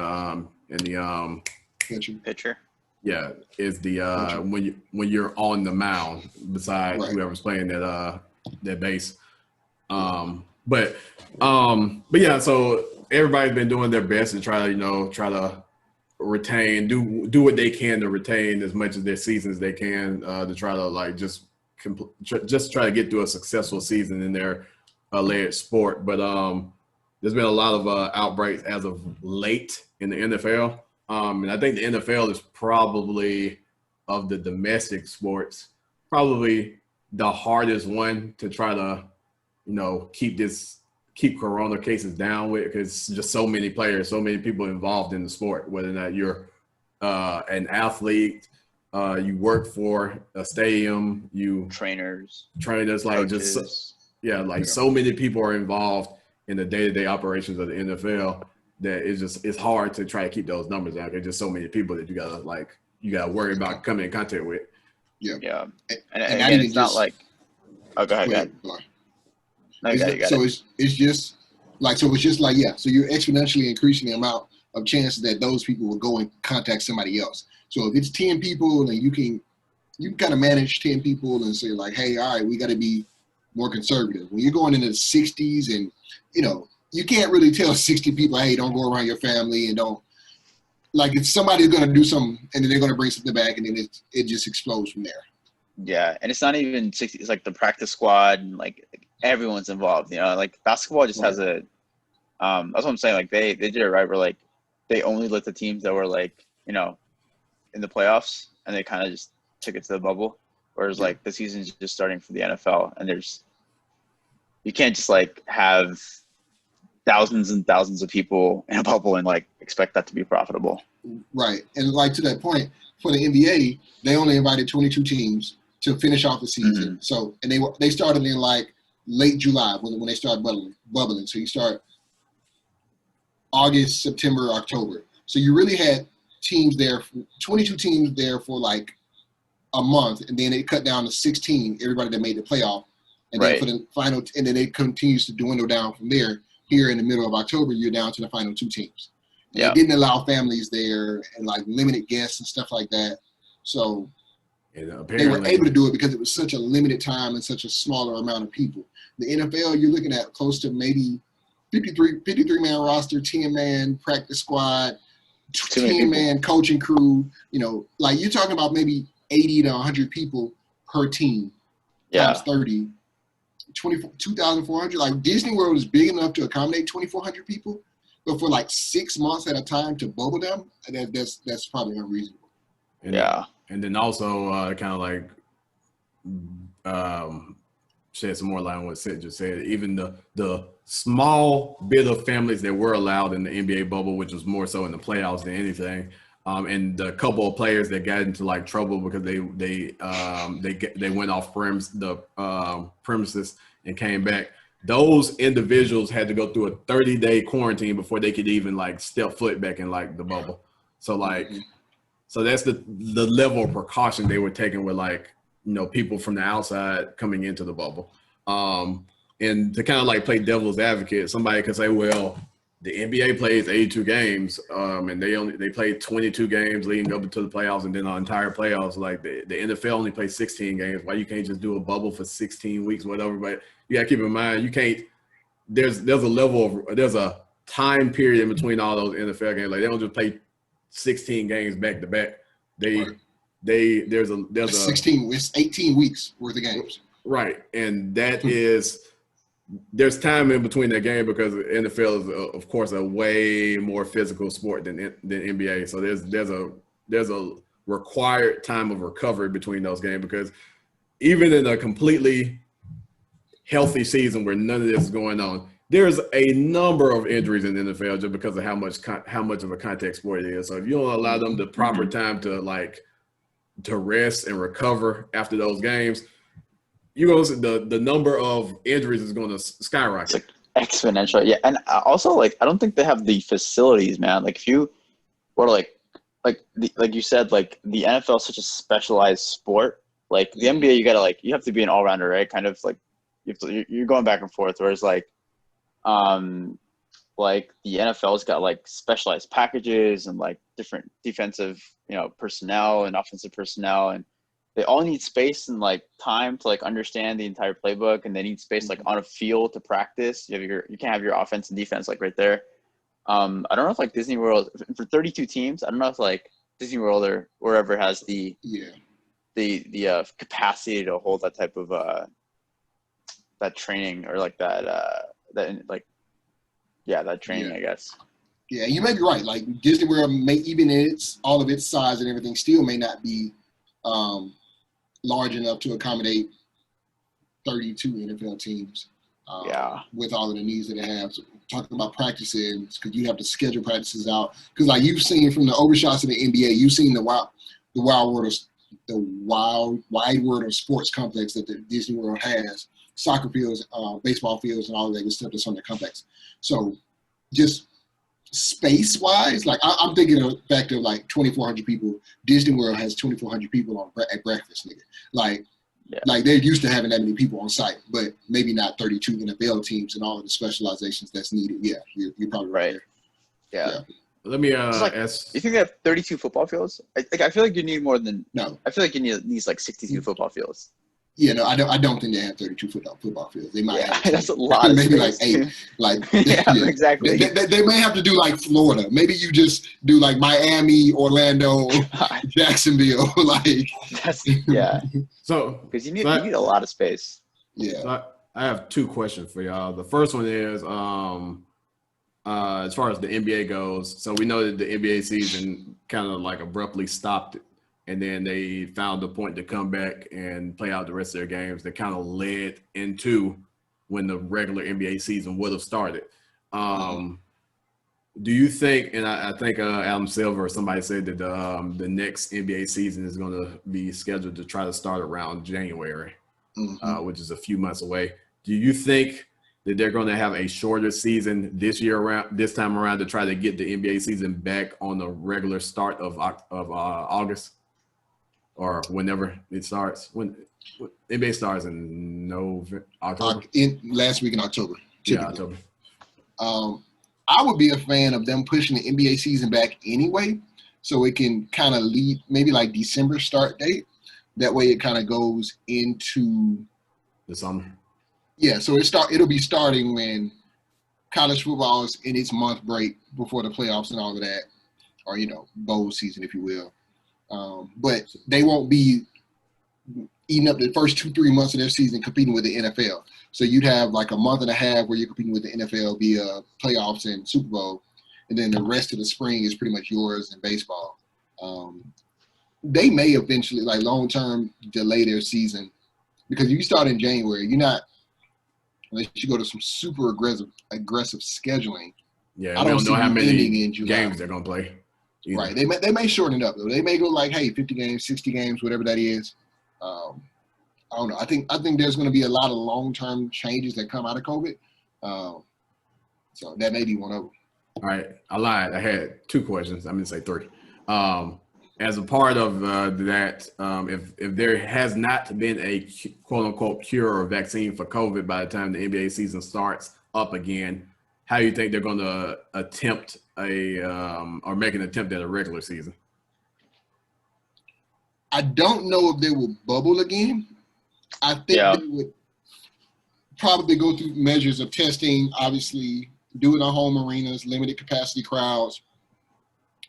the pitcher. Yeah, is the when you're on the mound beside whoever's playing that base. But yeah, so everybody's been doing their best to try to retain, do what they can to retain as much of their season as they can, to try to like just try to get through a successful season in their layered sport. But there's been a lot of outbreaks as of late in the NFL, and I think the NFL is probably, of the domestic sports, probably the hardest one to try to, keep corona cases down with, because just so many players, so many people involved in the sport, whether or not you're an athlete, you work for a stadium, Trainers, like coaches. So many people are involved in the day-to-day operations of the NFL that it's hard to try to keep those numbers out. There's just so many people that you gotta worry about coming in contact with. Yeah. And not again, even it's not just, like, oh, go ahead. No, you got it. It's just like, so you're exponentially increasing the amount of chances that those people will go and contact somebody else. So if it's 10 people, and you can kind of manage 10 people and say like, hey, all right, we got to be more conservative. When you're going into the 60s, and you can't really tell 60 people, hey, don't go around your family, and don't, like, if somebody's going to do something and then they're going to bring something back, and then it just explodes from there. Yeah, and it's not even 60. It's like the practice squad, and like everyone's involved. Like basketball just has a. That's what I'm saying. Like they did it right, where like they only let the teams that were like in the playoffs, and they kind of just took it to the bubble. Whereas like the season's just starting for the NFL, and you can't just like have thousands and thousands of people in a bubble and like expect that to be profitable. Right, and like to that point, for the NBA, they only invited 22 teams to finish off the season. Mm-hmm. So, and they started in like late July when they started bubbling. So you start August, September, October. So you really had 22 teams there for like a month, and then it cut down to 16. Everybody that made the playoff, and then for the final, and then it continues to dwindle down from there. Here in the middle of October, you're down to the final 2 teams. And they didn't allow families there, and like limited guests and stuff like that. So they were able to do it because it was such a limited time and such a smaller amount of people. The NFL, you're looking at close to maybe 53-man roster, 10-man practice squad, 10-man coaching crew. Like you're talking about maybe 80 to 100 people per team times 30. 2,400. Like Disney World is big enough to accommodate 2,400 people, but for like 6 months at a time to bubble them, that's probably unreasonable. And then also kind of like shed some more light on what Sid just said. Even the small bit of families that were allowed in the NBA bubble, which was more so in the playoffs than anything, and the couple of players that got into like trouble because they went off premises and came back. Those individuals had to go through a 30-day quarantine before they could even like step foot back in like the bubble. So like, so that's the level of precaution they were taking with like, people from the outside coming into the bubble. And to kind of like play devil's advocate, somebody could say, well, the NBA plays 82 games, and they played 22 games leading up to the playoffs, and then the entire playoffs. Like the NFL only plays 16 games. Why you can't just do a bubble for 16 weeks, whatever? But you gotta keep in mind, you can't. There's a time period in between all those NFL games. Like they don't just play 16 games back to back. There's a 16. It's 18 weeks worth of games. Right, and that is. There's time in between that game because the NFL is, of course, a way more physical sport than NBA. So there's a required time of recovery between those games, because even in a completely healthy season where none of this is going on, there's a number of injuries in the NFL just because of how much of a contact sport it is. So if you don't allow them the proper time to rest and recover after those games, you're going to see the number of injuries is going to skyrocket. It's like exponential. Yeah. And also, like, I don't think they have the facilities, man. Like, if you were like you said, like, the NFL is such a specialized sport. Like, the NBA, you have to be an all-rounder, right? Kind of like, you're going back and forth. Whereas, like the NFL's got, like, specialized packages and, like, different defensive, personnel and offensive personnel, and they all need space and like time to like understand the entire playbook, and they need space like on a field to practice. You can't have your offense and defense like right there. I don't know if like Disney World for 32 teams. I don't know if like Disney World or wherever has the capacity to hold that type of that training or like that that training, I guess. Yeah, you may be right. Like Disney World may, even in all of its size and everything, still may not be large enough to accommodate 32 NFL teams. With all of the needs that they have. So talking about practices, because you have to schedule practices out. Because like you've seen from the overshots of the NBA, you've seen the wide world of sports complex that the Disney World has. Soccer fields, baseball fields, and all of that good stuff that's on the complex. So just space-wise, like I'm thinking of the fact of like 2,400 people. Disney World has 2,400 people at breakfast, nigga. Like they're used to having that many people on site, but maybe not 32 NFL teams and all of the specializations that's needed. Yeah, you're probably right. Yeah. Let me ask. You think they have 32 football fields? I feel like you need more than. No. I feel like you need at least like 62 football fields. Yeah, no, I don't think they have 32 football fields. They might have that's a lot. Maybe of space. like 8. Yeah, exactly. They may have to do like Florida. Maybe you just do like Miami, Orlando, Jacksonville. So because you need a lot of space. Yeah. So I have 2 questions for y'all. The first one is as far as the NBA goes. So we know that the NBA season kind of like abruptly stopped. And then they found a point to come back and play out the rest of their games that kind of led into when the regular NBA season would have started. Do you think, and I think Adam Silver or somebody said that the next NBA season is going to be scheduled to try to start around January, which is a few months away. Do you think that they're going to have a shorter season this time around to try to get the NBA season back on the regular start of August? Or whenever it starts, when NBA starts in October. Last week in October. Yeah, October. I would be a fan of them pushing the NBA season back anyway, so it can kind of lead maybe like December start date. That way, it kind of goes into the summer. Yeah, so it'll be starting when college football is in its month break before the playoffs and all of that, or bowl season, if you will. But they won't be eating up the first 2-3 months of their season competing with the NFL. So you'd have like a month and a half where you're competing with the NFL via playoffs and Super Bowl, and then the rest of the spring is pretty much yours in baseball. They may eventually, like long-term, delay their season because you start in January, you're not unless you go to some super aggressive scheduling. Yeah, I don't know how many games they're gonna play. Either. Right. They may shorten it up though. They may go like, hey, 50 games, 60 games, whatever that is. I don't know. I think there's going to be a lot of long-term changes that come out of COVID. So that may be one of them. All right. I lied. I had 2 questions. I'm going to say 3. As a part of that, if there has not been a quote-unquote cure or vaccine for COVID by the time the NBA season starts up again, how do you think they're going to attempt or make an attempt at a regular season? I don't know if they will bubble again. I think they would probably go through measures of testing, obviously do it on home arenas, limited capacity crowds,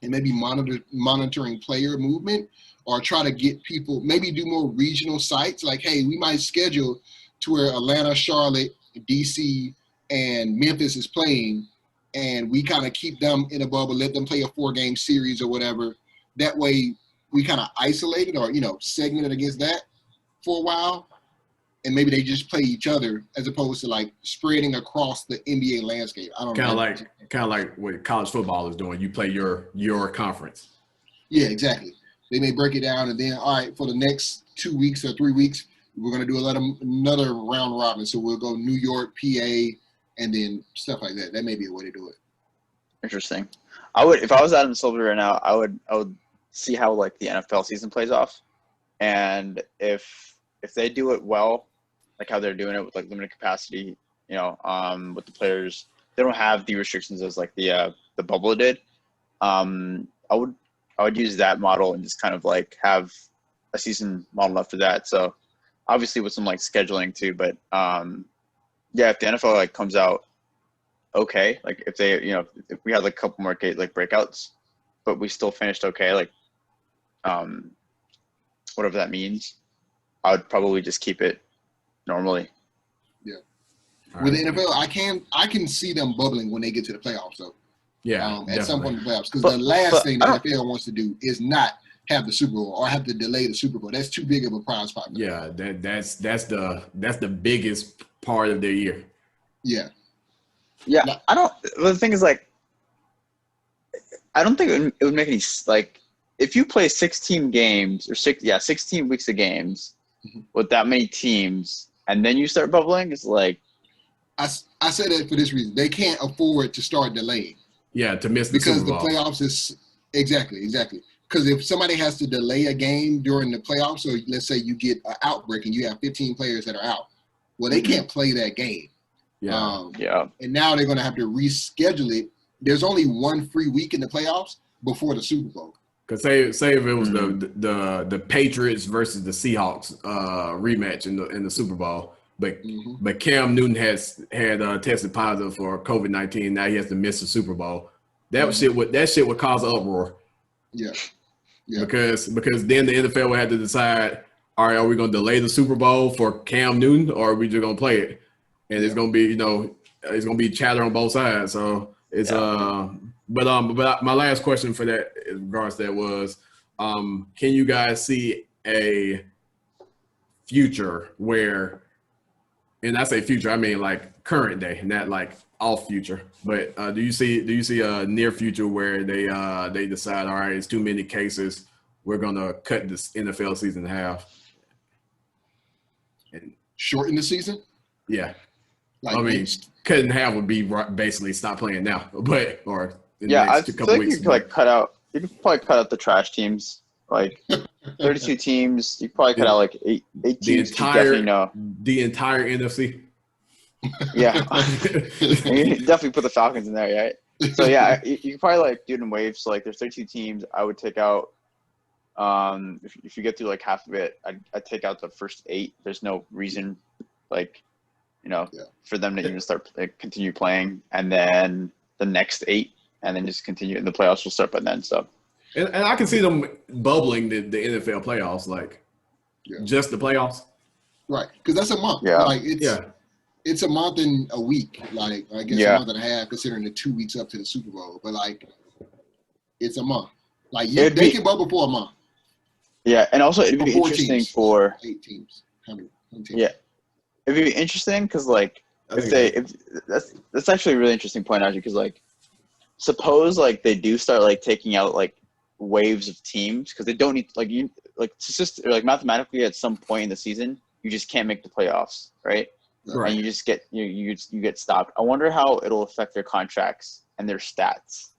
and maybe monitoring player movement, or try to get people, maybe do more regional sites. Like, hey, we might schedule to where Atlanta, Charlotte, DC, and Memphis is playing, and we kind of keep them in a bubble, let them play a 4-game series or whatever. That way we kind of isolate it or, segment it against that for a while. And maybe they just play each other as opposed to like spreading across the NBA landscape. I don't know. Kind of like what college football is doing. You play your conference. Yeah, exactly. They may break it down and then, all right, for the next 2 weeks or 3 weeks, we're going to do another round robin. So we'll go New York, PA, and then stuff like that. That may be a way to do it. Interesting. If I was Adam Silver right now, I would see how like the NFL season plays off, and if they do it well, like how they're doing it with like limited capacity, with the players, they don't have the restrictions as like the bubble did. I would use that model and just kind of like have a season model after that. So obviously with some like scheduling too, but if the NFL like comes out okay. Like if they, if we had like a couple more like breakouts, but we still finished okay, like whatever that means, I would probably just keep it normally. All With right. the NFL, I can see them bubbling when they get to the playoffs, though. Yeah, At some point in the playoffs, because But- the last but thing the I don't- NFL wants to do is not have the Super Bowl or have to delay the Super Bowl. That's too big of a prize fight. Yeah, that's the biggest part of their year. Yeah. Yeah, No. I don't. The thing is, like, I don't think it would make any like if you play 16 games or 16 weeks of games Mhm. with that many teams, and then you start bubbling. It's like, I say that for this reason. They can't afford to start delaying Yeah, to miss the because Super the Bowl. playoffs is exactly. Because if somebody has to delay a game during the playoffs, so let's say you get an outbreak and you have 15 players that are out, well, they Mhm. can't play that game. Yeah, yeah, And now they're going to have to reschedule it. There's only one free week in the playoffs before the Super Bowl. because say if it was Mm-hmm. the Patriots versus the Seahawks rematch in the Super Bowl, but Mhm. but Cam Newton had tested positive for COVID-19. Now he has to miss the Super Bowl. That shit would cause an uproar. Yeah. Yeah. Because then the NFL would have to decide, all right, are we going to delay the Super Bowl for Cam Newton or are we just going to play it? And it's going to be, it's going to be chatter on both sides. So it's but my last question for that in regards to that was, can you guys see a future where, and I say future, I mean like current day, not like off future. But do you see a near future where they decide, all right, it's too many cases, we're gonna cut this NFL season in half? And Shorten the season? yeah, Like, I mean, cut in half would be basically stop playing now, but or in yeah. the I next feel couple like weeks. you could like cut out. You could probably cut out the trash teams. Like 32 teams. You could probably cut out like eight the teams. You definitely know. the entire NFC. Yeah, and you definitely put the Falcons in there, right? So yeah, you could probably like do it in waves. So like there's 32 teams. I would take out if you get through like half of it, I'd take out the first 8. There's no reason like Yeah. for them to even start continue playing, and then the next 8, and then just continue, and the playoffs will start by then. So And I can see them bubbling the NFL playoffs, like Yeah. just the playoffs. right. Because that's a month. Yeah. Like, Yeah. it's a month and a week. Like, I guess Yeah. a month and a half, considering the 2 weeks up to the Super Bowl. But, like, it's a month. Like, It'd they be- can bubble for a month. yeah, and also it'd be For 4 interesting teams. for 8 teams. How many teams? Yeah. it'd be interesting because like I if think that's actually a really interesting point actually, because like suppose like they do start like taking out like waves of teams because they don't need it's just like mathematically at some point in the season you just can't make the playoffs, right? Right. And you just get you get stopped. I wonder how it'll affect their contracts and their stats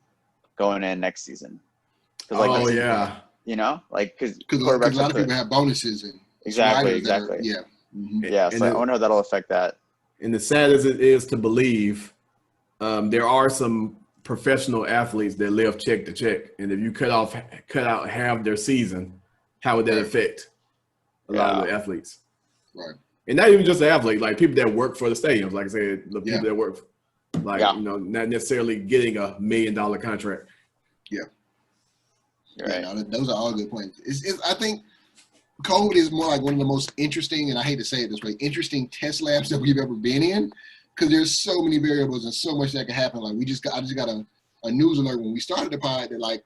going in next season. 'Cause, like, Oh yeah. like because Because a lot of people have bonuses and exactly riders that are- exactly yeah. Mhm. yeah. And So I it- wonder how that'll affect that. And as sad as it is to believe, there are some professional athletes that live check to check, and if you cut out half their season, how would that Right. affect a lot of Yeah. the athletes? Right. And not even just the athlete, like people that work for the stadiums, like I said, the Yeah. people that work, like Yeah. not necessarily getting a $1 million contract. Right. Yeah, no, those are all good points. I think COVID is more like one of the most interesting, and I hate to say it this way, interesting test labs that we've ever been in, because there's so many variables and so much that can happen. Like I just got a news alert when we started the pod that like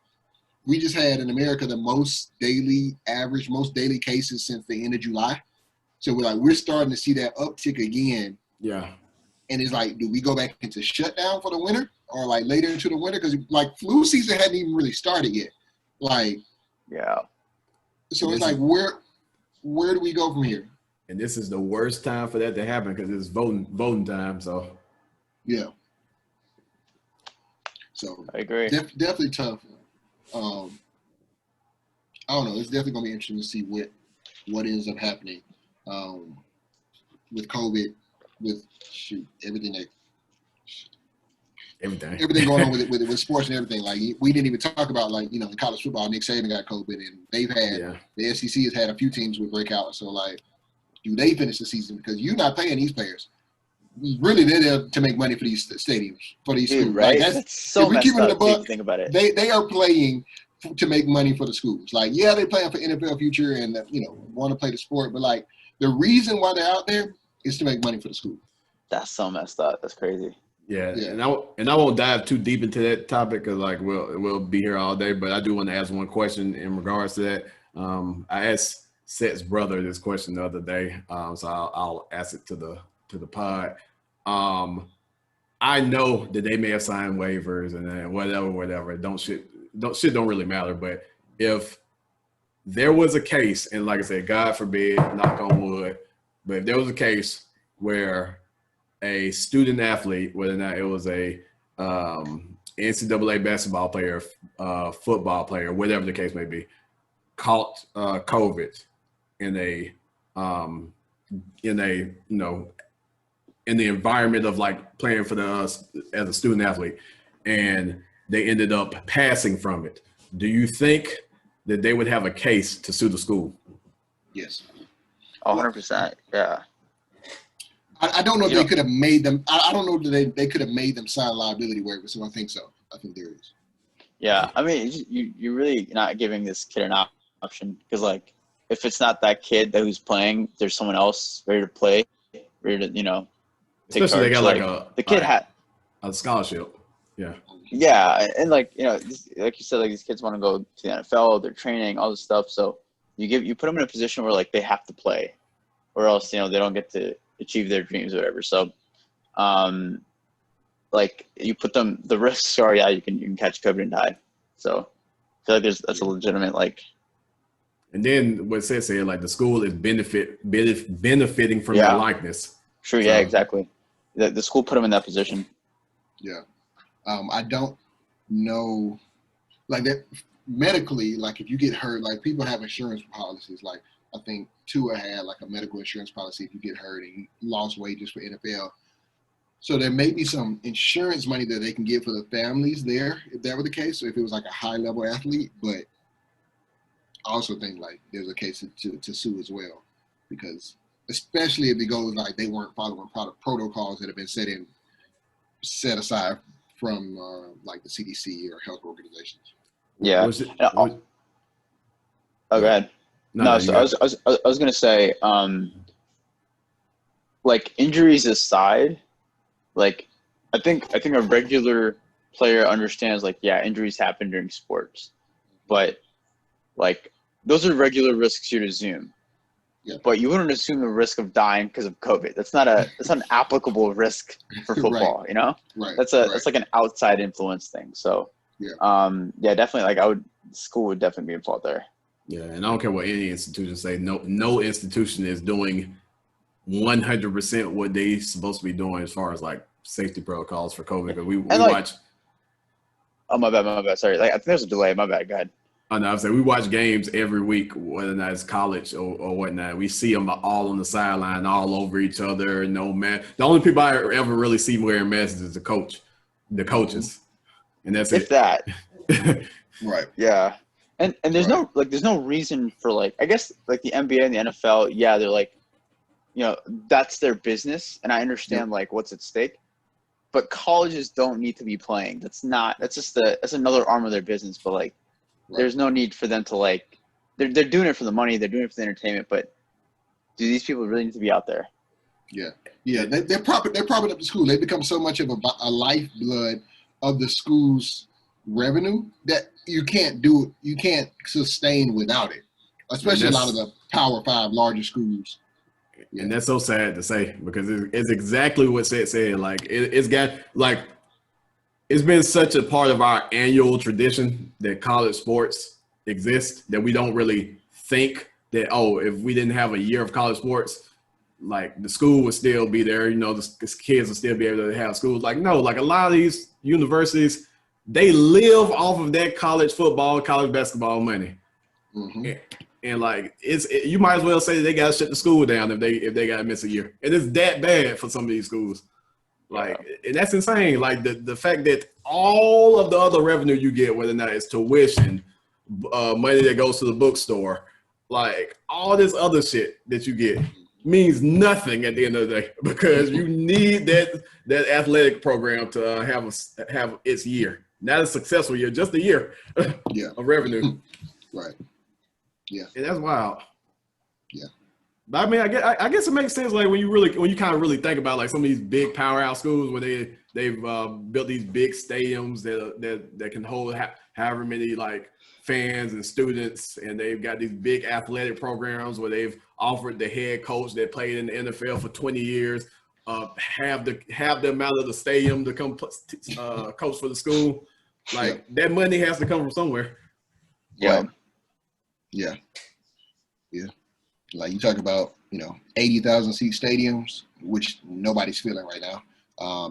we just had in America the most daily cases since the end of July. So we're starting to see that uptick again. Yeah. And it's like, do we go back into shutdown for the winter or like later into the winter? Because like flu season hadn't even really started yet. Like, Yeah. so it's like, where do we go from here? And this is the worst time for that to happen because it's voting time. So Yeah. So I agree. definitely tough. I don't know. It's definitely gonna be interesting to see what ends up happening with COVID, with everything going on with sports and everything. Like we didn't even talk about in college football, Nick Saban got COVID, and they've had the SEC has had a few teams with breakouts. So like, do they finish the season because you're not paying these players? really they're there to make money for these stadiums, for these Dude, schools. right? Like That's so if we messed keep it in the up. If you buck, think about it. they are playing to make money for the schools. Like, yeah, they playing for NFL future and want to play the sport, but like the reason why they're out there is to make money for the school. That's so messed up. That's crazy. Yeah, Yeah. and I won't dive too deep into that topic because like we'll be here all day. But I do want to ask one question in regards to that. I asked Seth's brother this question the other day, so I'll ask it to the pod. I know that they may have signed waivers and whatever. Don't really matter. But if there was a case, and like I said, God forbid, knock on wood, but if there was a case where a student athlete, whether or not it was a NCAA basketball player, football player, whatever the case may be, caught COVID in the environment of like playing for us as a student athlete, and they ended up passing from it. Do you think that they would have a case to sue the school? Yes. 100%. Yeah. I don't know if they could have made them. I don't know that they could have made them sign liability waivers. So I think so. I think there is. Yeah. I mean, you're really not giving this kid an option because, like, if it's not that kid who's playing, there's someone else ready to play, ready to, take Especially they charge. got the kid had a scholarship. Yeah. Yeah, and like like you said, like these kids want to go to the NFL, they're training, all this stuff. So you put them in a position where like they have to play, or else they don't get to achieve their dreams or whatever. So, like you put them, the risks are you can catch COVID and die. So I feel like that's a legitimate like. And then what Seth said, like the school is benefiting from their likeness. Sure. Yeah. Exactly. The school put them in that position. Yeah. I don't know, like that medically, like if you get hurt, like people have insurance policies. Like I think Tua had like a medical insurance policy if you get hurt and you lost wages for NFL. So there may be some insurance money that they can get for the families there if that were the case. So if it was like a high level athlete, but I also think like there's a case to sue as well, because especially if it goes like they weren't following protocols that have been set aside from like the CDC or health organizations. Yeah. Oh, go ahead. No, so I was gonna say, like injuries aside, like I think a regular player understands like injuries happen during sports, but like those are regular risks you'd assume. Yeah. But you wouldn't assume the risk of dying because of COVID. That's not an applicable risk for football, Right. That's like an outside influence thing. So definitely like school would definitely be in fault there. Yeah, and I don't care what any institution say. No institution is doing 100% what they supposed to be doing as far as like safety protocols for COVID. Because we watch. Oh my bad. Sorry, like I think there's a delay. My bad. Go ahead. I know. I'm saying we watch games every week, whether or not it's college or whatnot. We see them all on the sideline, all over each other. No man. The only people I ever really see wearing masks is the coaches, and that's if it. That. Right. Yeah. And there's there's no reason for like, I guess like the NBA and the NFL, they're like, that's their business, and I understand like what's at stake, but colleges don't need to be playing. That's another arm of their business. But like, there's no need for them to like, they're doing it for the money, they're doing it for the entertainment, but do these people really need to be out there? Yeah. They're propping up the school. They become so much of a lifeblood of the school's revenue that you can't sustain without it, especially a lot of the Power 5 larger schools. And that's so sad to say, because it's exactly what Seth said. Like it's been such a part of our annual tradition that college sports exist that we don't really think that, if we didn't have a year of college sports, like the school would still be there, the kids would still be able to have schools. Like, no, like a lot of these universities, they live off of that college football, college basketball money. Mm-hmm. And like you might as well say they got to shut the school down if they got to miss a year. And it's that bad for some of these schools. Like, and that's insane. Like the fact that all of the other revenue you get, whether or not it's tuition, money that goes to the bookstore, like all this other shit that you get, means nothing at the end of the day because you need that athletic program to have its year, not a successful year, just a year Yeah. of revenue. Right. Yeah. And that's wild. Yeah. But I mean, I guess it makes sense. Like when you kind of really think about like some of these big powerhouse schools where they've built these big stadiums that can hold however many like fans and students, and they've got these big athletic programs where they've offered the head coach that played in the NFL for 20 years have the amount of the stadium to come coach for the school. Like that money has to come from somewhere. Yeah. Right. Yeah. Yeah. Like you talk about, 80,000 seat stadiums, which nobody's feeling right now,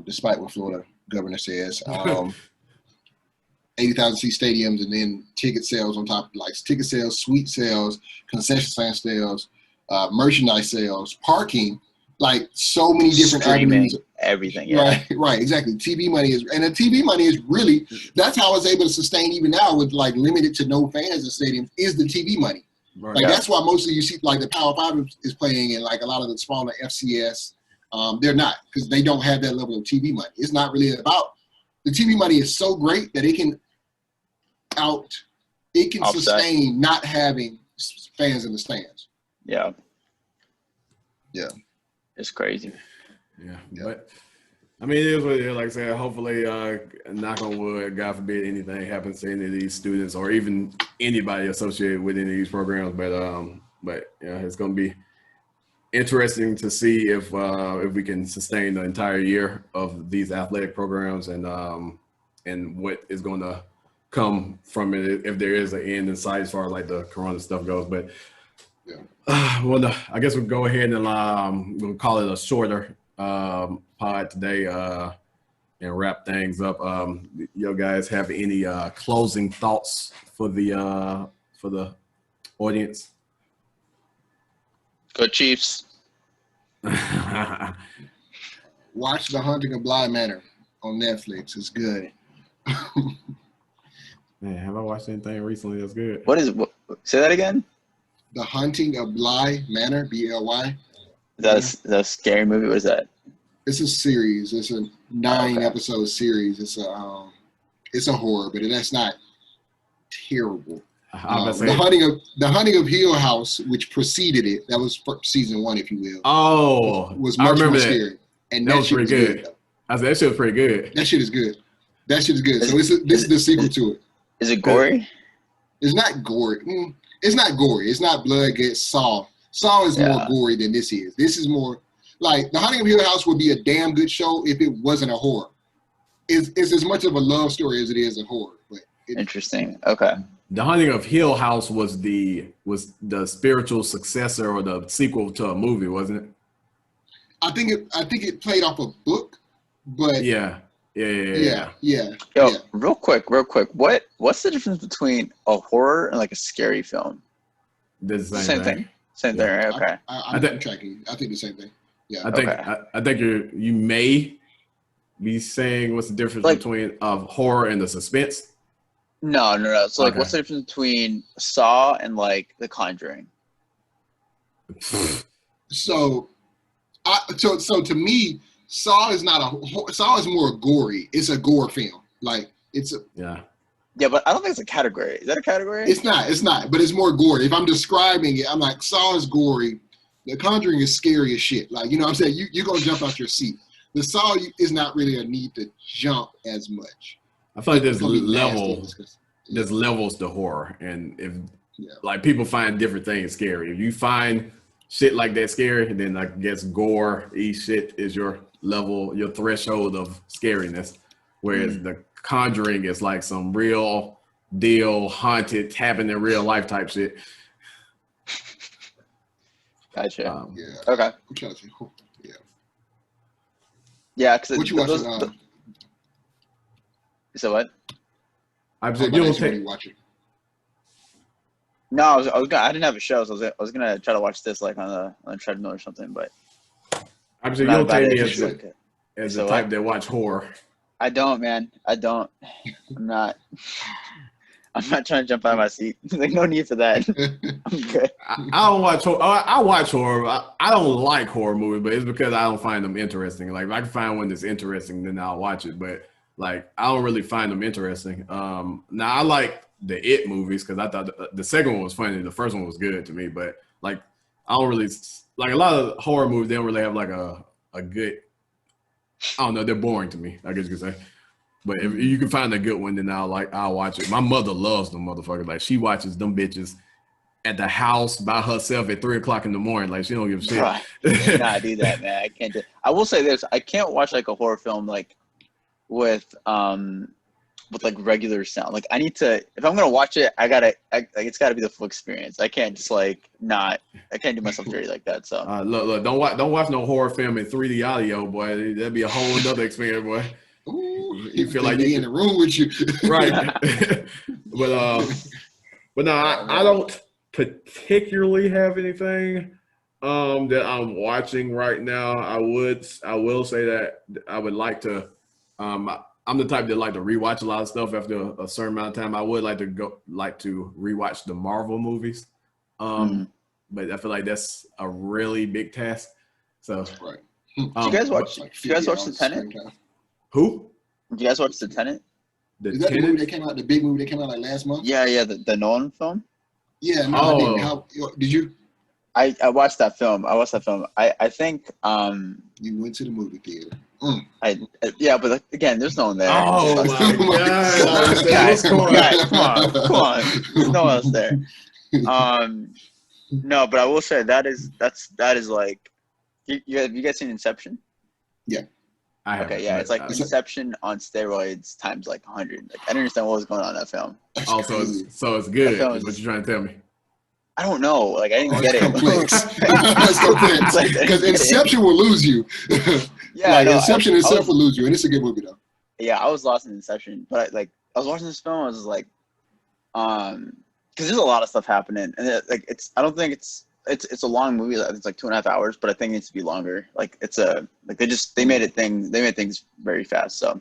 despite what Florida governor says. 80,000 seat stadiums, and then ticket sales on top, like ticket sales, suite sales, concession stand sales, merchandise sales, parking, like so many different Streaming, avenues. everything. Yeah. Right, exactly. TV money is, and the TV money is really, that's how it's able to sustain even now with like limited to no fans in stadiums is the TV money. Right. Like that's why mostly you see like the Power Five is playing and like a lot of the smaller FCS, they're not because they don't have that level of TV money. It's not really about the TV money is so great that it can Offset. sustain not having fans in the stands. Yeah. Yeah. It's crazy. Yeah. Yeah. But I mean, it is what it is. Like I said, hopefully, knock on wood, God forbid anything happens to any of these students or even anybody associated with any of these programs. But yeah, it's going to be interesting to see if we can sustain the entire year of these athletic programs and what is going to come from it if there is an end in sight as far as like the corona stuff goes. But I guess we'll go ahead and we'll call it a shorter pod today and wrap things up. You guys have any closing thoughts for the audience? Go Chiefs. Watch The Hunting of Bly Manor on Netflix. It's good. Man, have I watched anything recently that's good? Say that again? The Hunting of Bly Manor, BLY. Is that a scary movie? What is that? It's a series. It's a 9-episode series. It's a horror, but that's not terrible. The Hunting of Hill House, which preceded it, that was season 1, if you will. Oh, was much more scary. And that was pretty good. I said that shit was pretty good. That shit is good. So this is the sequel to it. Is it gory? It's not gory. It's not gory. It's not blood gets Saw. Saw is more gory than this is. This is more like The Hunting of Hill House would be a damn good show if it wasn't a horror. It's as much of a love story as it is a horror. But Interesting. Okay. The Hunting of Hill House was the spiritual successor or the sequel to a movie, wasn't it? I think it played off a book, but yeah. Yo, real quick. What's the difference between a horror and like a scary film? The same thing. Same thing, right? Okay. I'm tracking. I think the same thing. Yeah. I think you may be saying what's the difference between horror and the suspense. No. So like, what's the difference between Saw and like The Conjuring? So to me, Saw is more gory. It's a gore film. Like Yeah, but I don't think it's a category. Is that a category? It's not. But it's more gory. If I'm describing it, I'm like, Saw is gory. The Conjuring is scary as shit. Like, you know what I'm saying? You're going to jump out your seat. The Saw is not really a need to jump as much. I feel like there's levels to horror. And if like people find different things scary. If you find shit like that scary, then I guess gore, shit is your level, your threshold of scariness. Whereas the Conjuring is like some real deal, haunted, happened in real life type shit. Gotcha. Okay. I'm trying to think. Yeah, because what you watching? So what? I watching. No, I didn't have a show, so I was gonna try to watch this like on a treadmill or something, but you don't take me as the type that watch horror. I don't, man. I don't. I'm not trying to jump out of my seat. Like, no need for that. I'm good. I don't watch horror. I watch horror. I don't like horror movies, but it's because I don't find them interesting. Like if I can find one that's interesting, then I'll watch it. But like I don't really find them interesting. Now I like the It movies because I thought the second one was funny. The first one was good to me, but like I don't really like a lot of horror movies. They don't really have like a good. I don't know. They're boring to me, I guess you could say. But if you can find a good one, then I'll watch it. My mother loves them motherfuckers. Like she watches them bitches at the house by herself at 3:00 in the morning. Like she don't give a shit. Right. Nah, do that, man. I can't do. I will say this: I can't watch like a horror film like with like regular sound. Like I need to. If I'm gonna watch it, like it's gotta be the full experience. I can't just like not. I can't do myself dirty like that. So Look, don't watch no horror film in 3D audio, boy. That'd be a whole other experience, boy. Ooh, You feel like they in the room with you, right? but no, I don't particularly have anything that I'm watching right now. I will say that I would like to. I'm the type that like to rewatch a lot of stuff after a certain amount of time. I would like to rewatch the Marvel movies, but I feel like that's a really big task. So, right? Did you guys watch? Like Did you guys 50 watch The hours Tenet? same time. who? Did you guys watch The Tenet? Is that the movie that came out? The big movie that came out like last month? Yeah, the Nolan film. Yeah, no, I didn't. How did you? I watched that film. I think You went to the movie theater. yeah, but like, again, there's no one there. Oh my God! Guys, What's going guys, come on. There's no one else there. No, but I will say that is like, have you guys seen Inception? I haven't, Okay, yeah, it's like but, Inception on steroids times like 100. Like I didn't understand what was going on in that film. so it's good. That Is what you're trying to tell me? I don't know. Like I didn't get it. Complex. That's complex. Because Inception will lose you. Yeah, like no, Inception itself will lose you, and it's a good movie though. Yeah, I was lost in Inception, but I was watching this film. I was like, because there's a lot of stuff happening, and I don't think it's a long movie. It's like 2.5 hours, but I think it needs to be longer. Like they made things very fast. So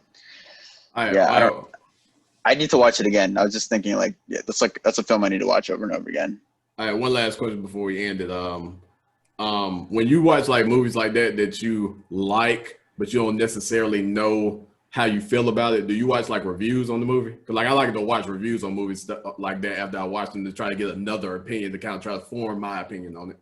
I need to watch it again. I was just thinking like, yeah, that's a film I need to watch over and over again. All right, one last question before we end it. When you watch like movies like that you like, but you don't necessarily know how you feel about it, do you watch like reviews on the movie? Because like I like to watch reviews on movies like that after I watch them to try to get another opinion to kind of try to form my opinion on it.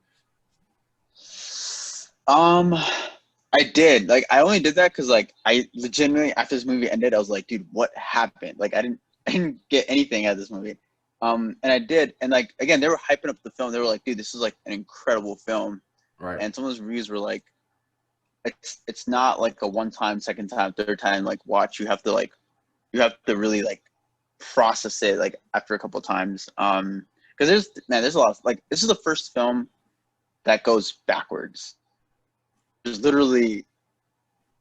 I did. Like I only did that because like I legitimately after this movie ended, I was like, dude, what happened? Like I didn't get anything out of this movie. And I did, and like again, they were hyping up the film. They were like, dude, this is like an incredible film. Right. And some of those reviews were like, it's not like a one time, second time, third time like watch. You have to really like process it like after a couple of times. Because there's a lot of like this is the first film that goes backwards. There's literally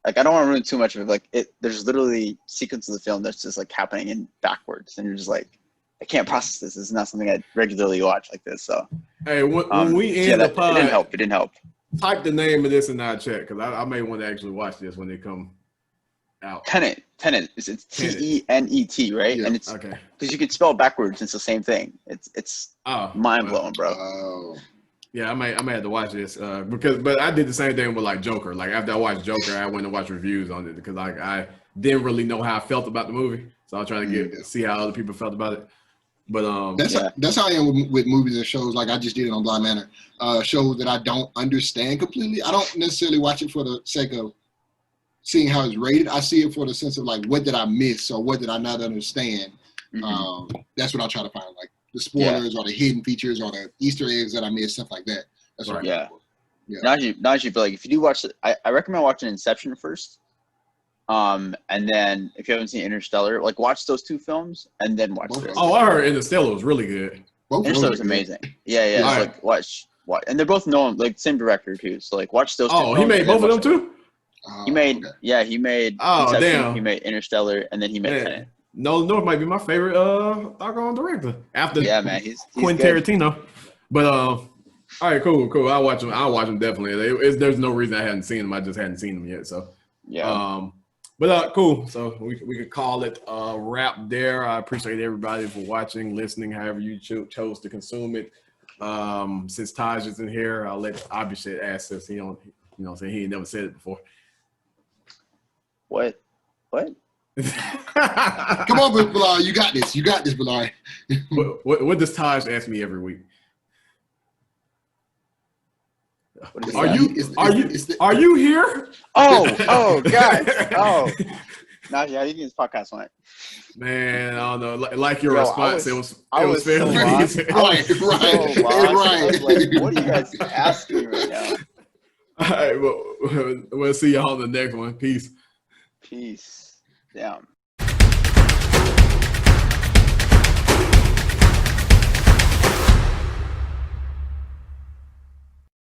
like I don't want to ruin too much of it. Like there's literally sequence of the film that's just like happening in backwards, and you're just like, I can't process this. This is not something I regularly watch like this. So hey, when we end the pod, it didn't help. Type the name of this in our chat because I may want to actually watch this when they come out. Tenet. It's Tenet, right? Yeah. And it's Okay. because you could spell it backwards. It's the same thing. It's mind blowing, bro. Oh. Yeah, I may have to watch this but I did the same thing with like Joker. Like after I watched Joker, I went and watched reviews on it because like I didn't really know how I felt about the movie, so I was trying to see how other people felt about it. But that's how I am with movies and shows. Like I just did it on Blind Manor. Shows that I don't understand completely. I don't necessarily watch it for the sake of seeing how it's rated. I see it for the sense of like, what did I miss or what did I not understand? Mm-hmm. That's what I try to find, like the spoilers or the hidden features or the Easter eggs that I missed, stuff like that. That's what I'm looking for. Yeah. Now you feel like if you do watch it, I recommend watching Inception first. And then if you haven't seen Interstellar, like watch those two films and then watch this. I heard Interstellar was really good. Interstellar was amazing. Yeah. So like watch, and they're both known, like same director too. So like watch those. Oh, he made both of them too. He made He made. Oh Inception, damn. He made Interstellar, and then he made Tenet. Nolan North might be my favorite doggone director after man, he's Quentin good. Tarantino. But all right, cool. I'll watch them definitely. There's no reason I hadn't seen them. I just hadn't seen them yet. So yeah. But cool. So we could call it a wrap there. I appreciate everybody for watching, listening, however you chose to consume it. Since Taj is in here, I'll let Abhishek ask this. He don't, saying he ain't never said it before. What? Come on, Bilal, you got this. You got this, Bilal. What does Taj ask me every week? What is Are that? you are you here? Oh, God. Oh. Nah, yeah, you can use podcast on it. Man, I don't know. Like your Yo, response, I it was was fairly so lost. easy. Right. So lost. I was like, Right. what are you guys asking me right now? All right, well, we'll see y'all on the next one. Peace. Peace. Damn.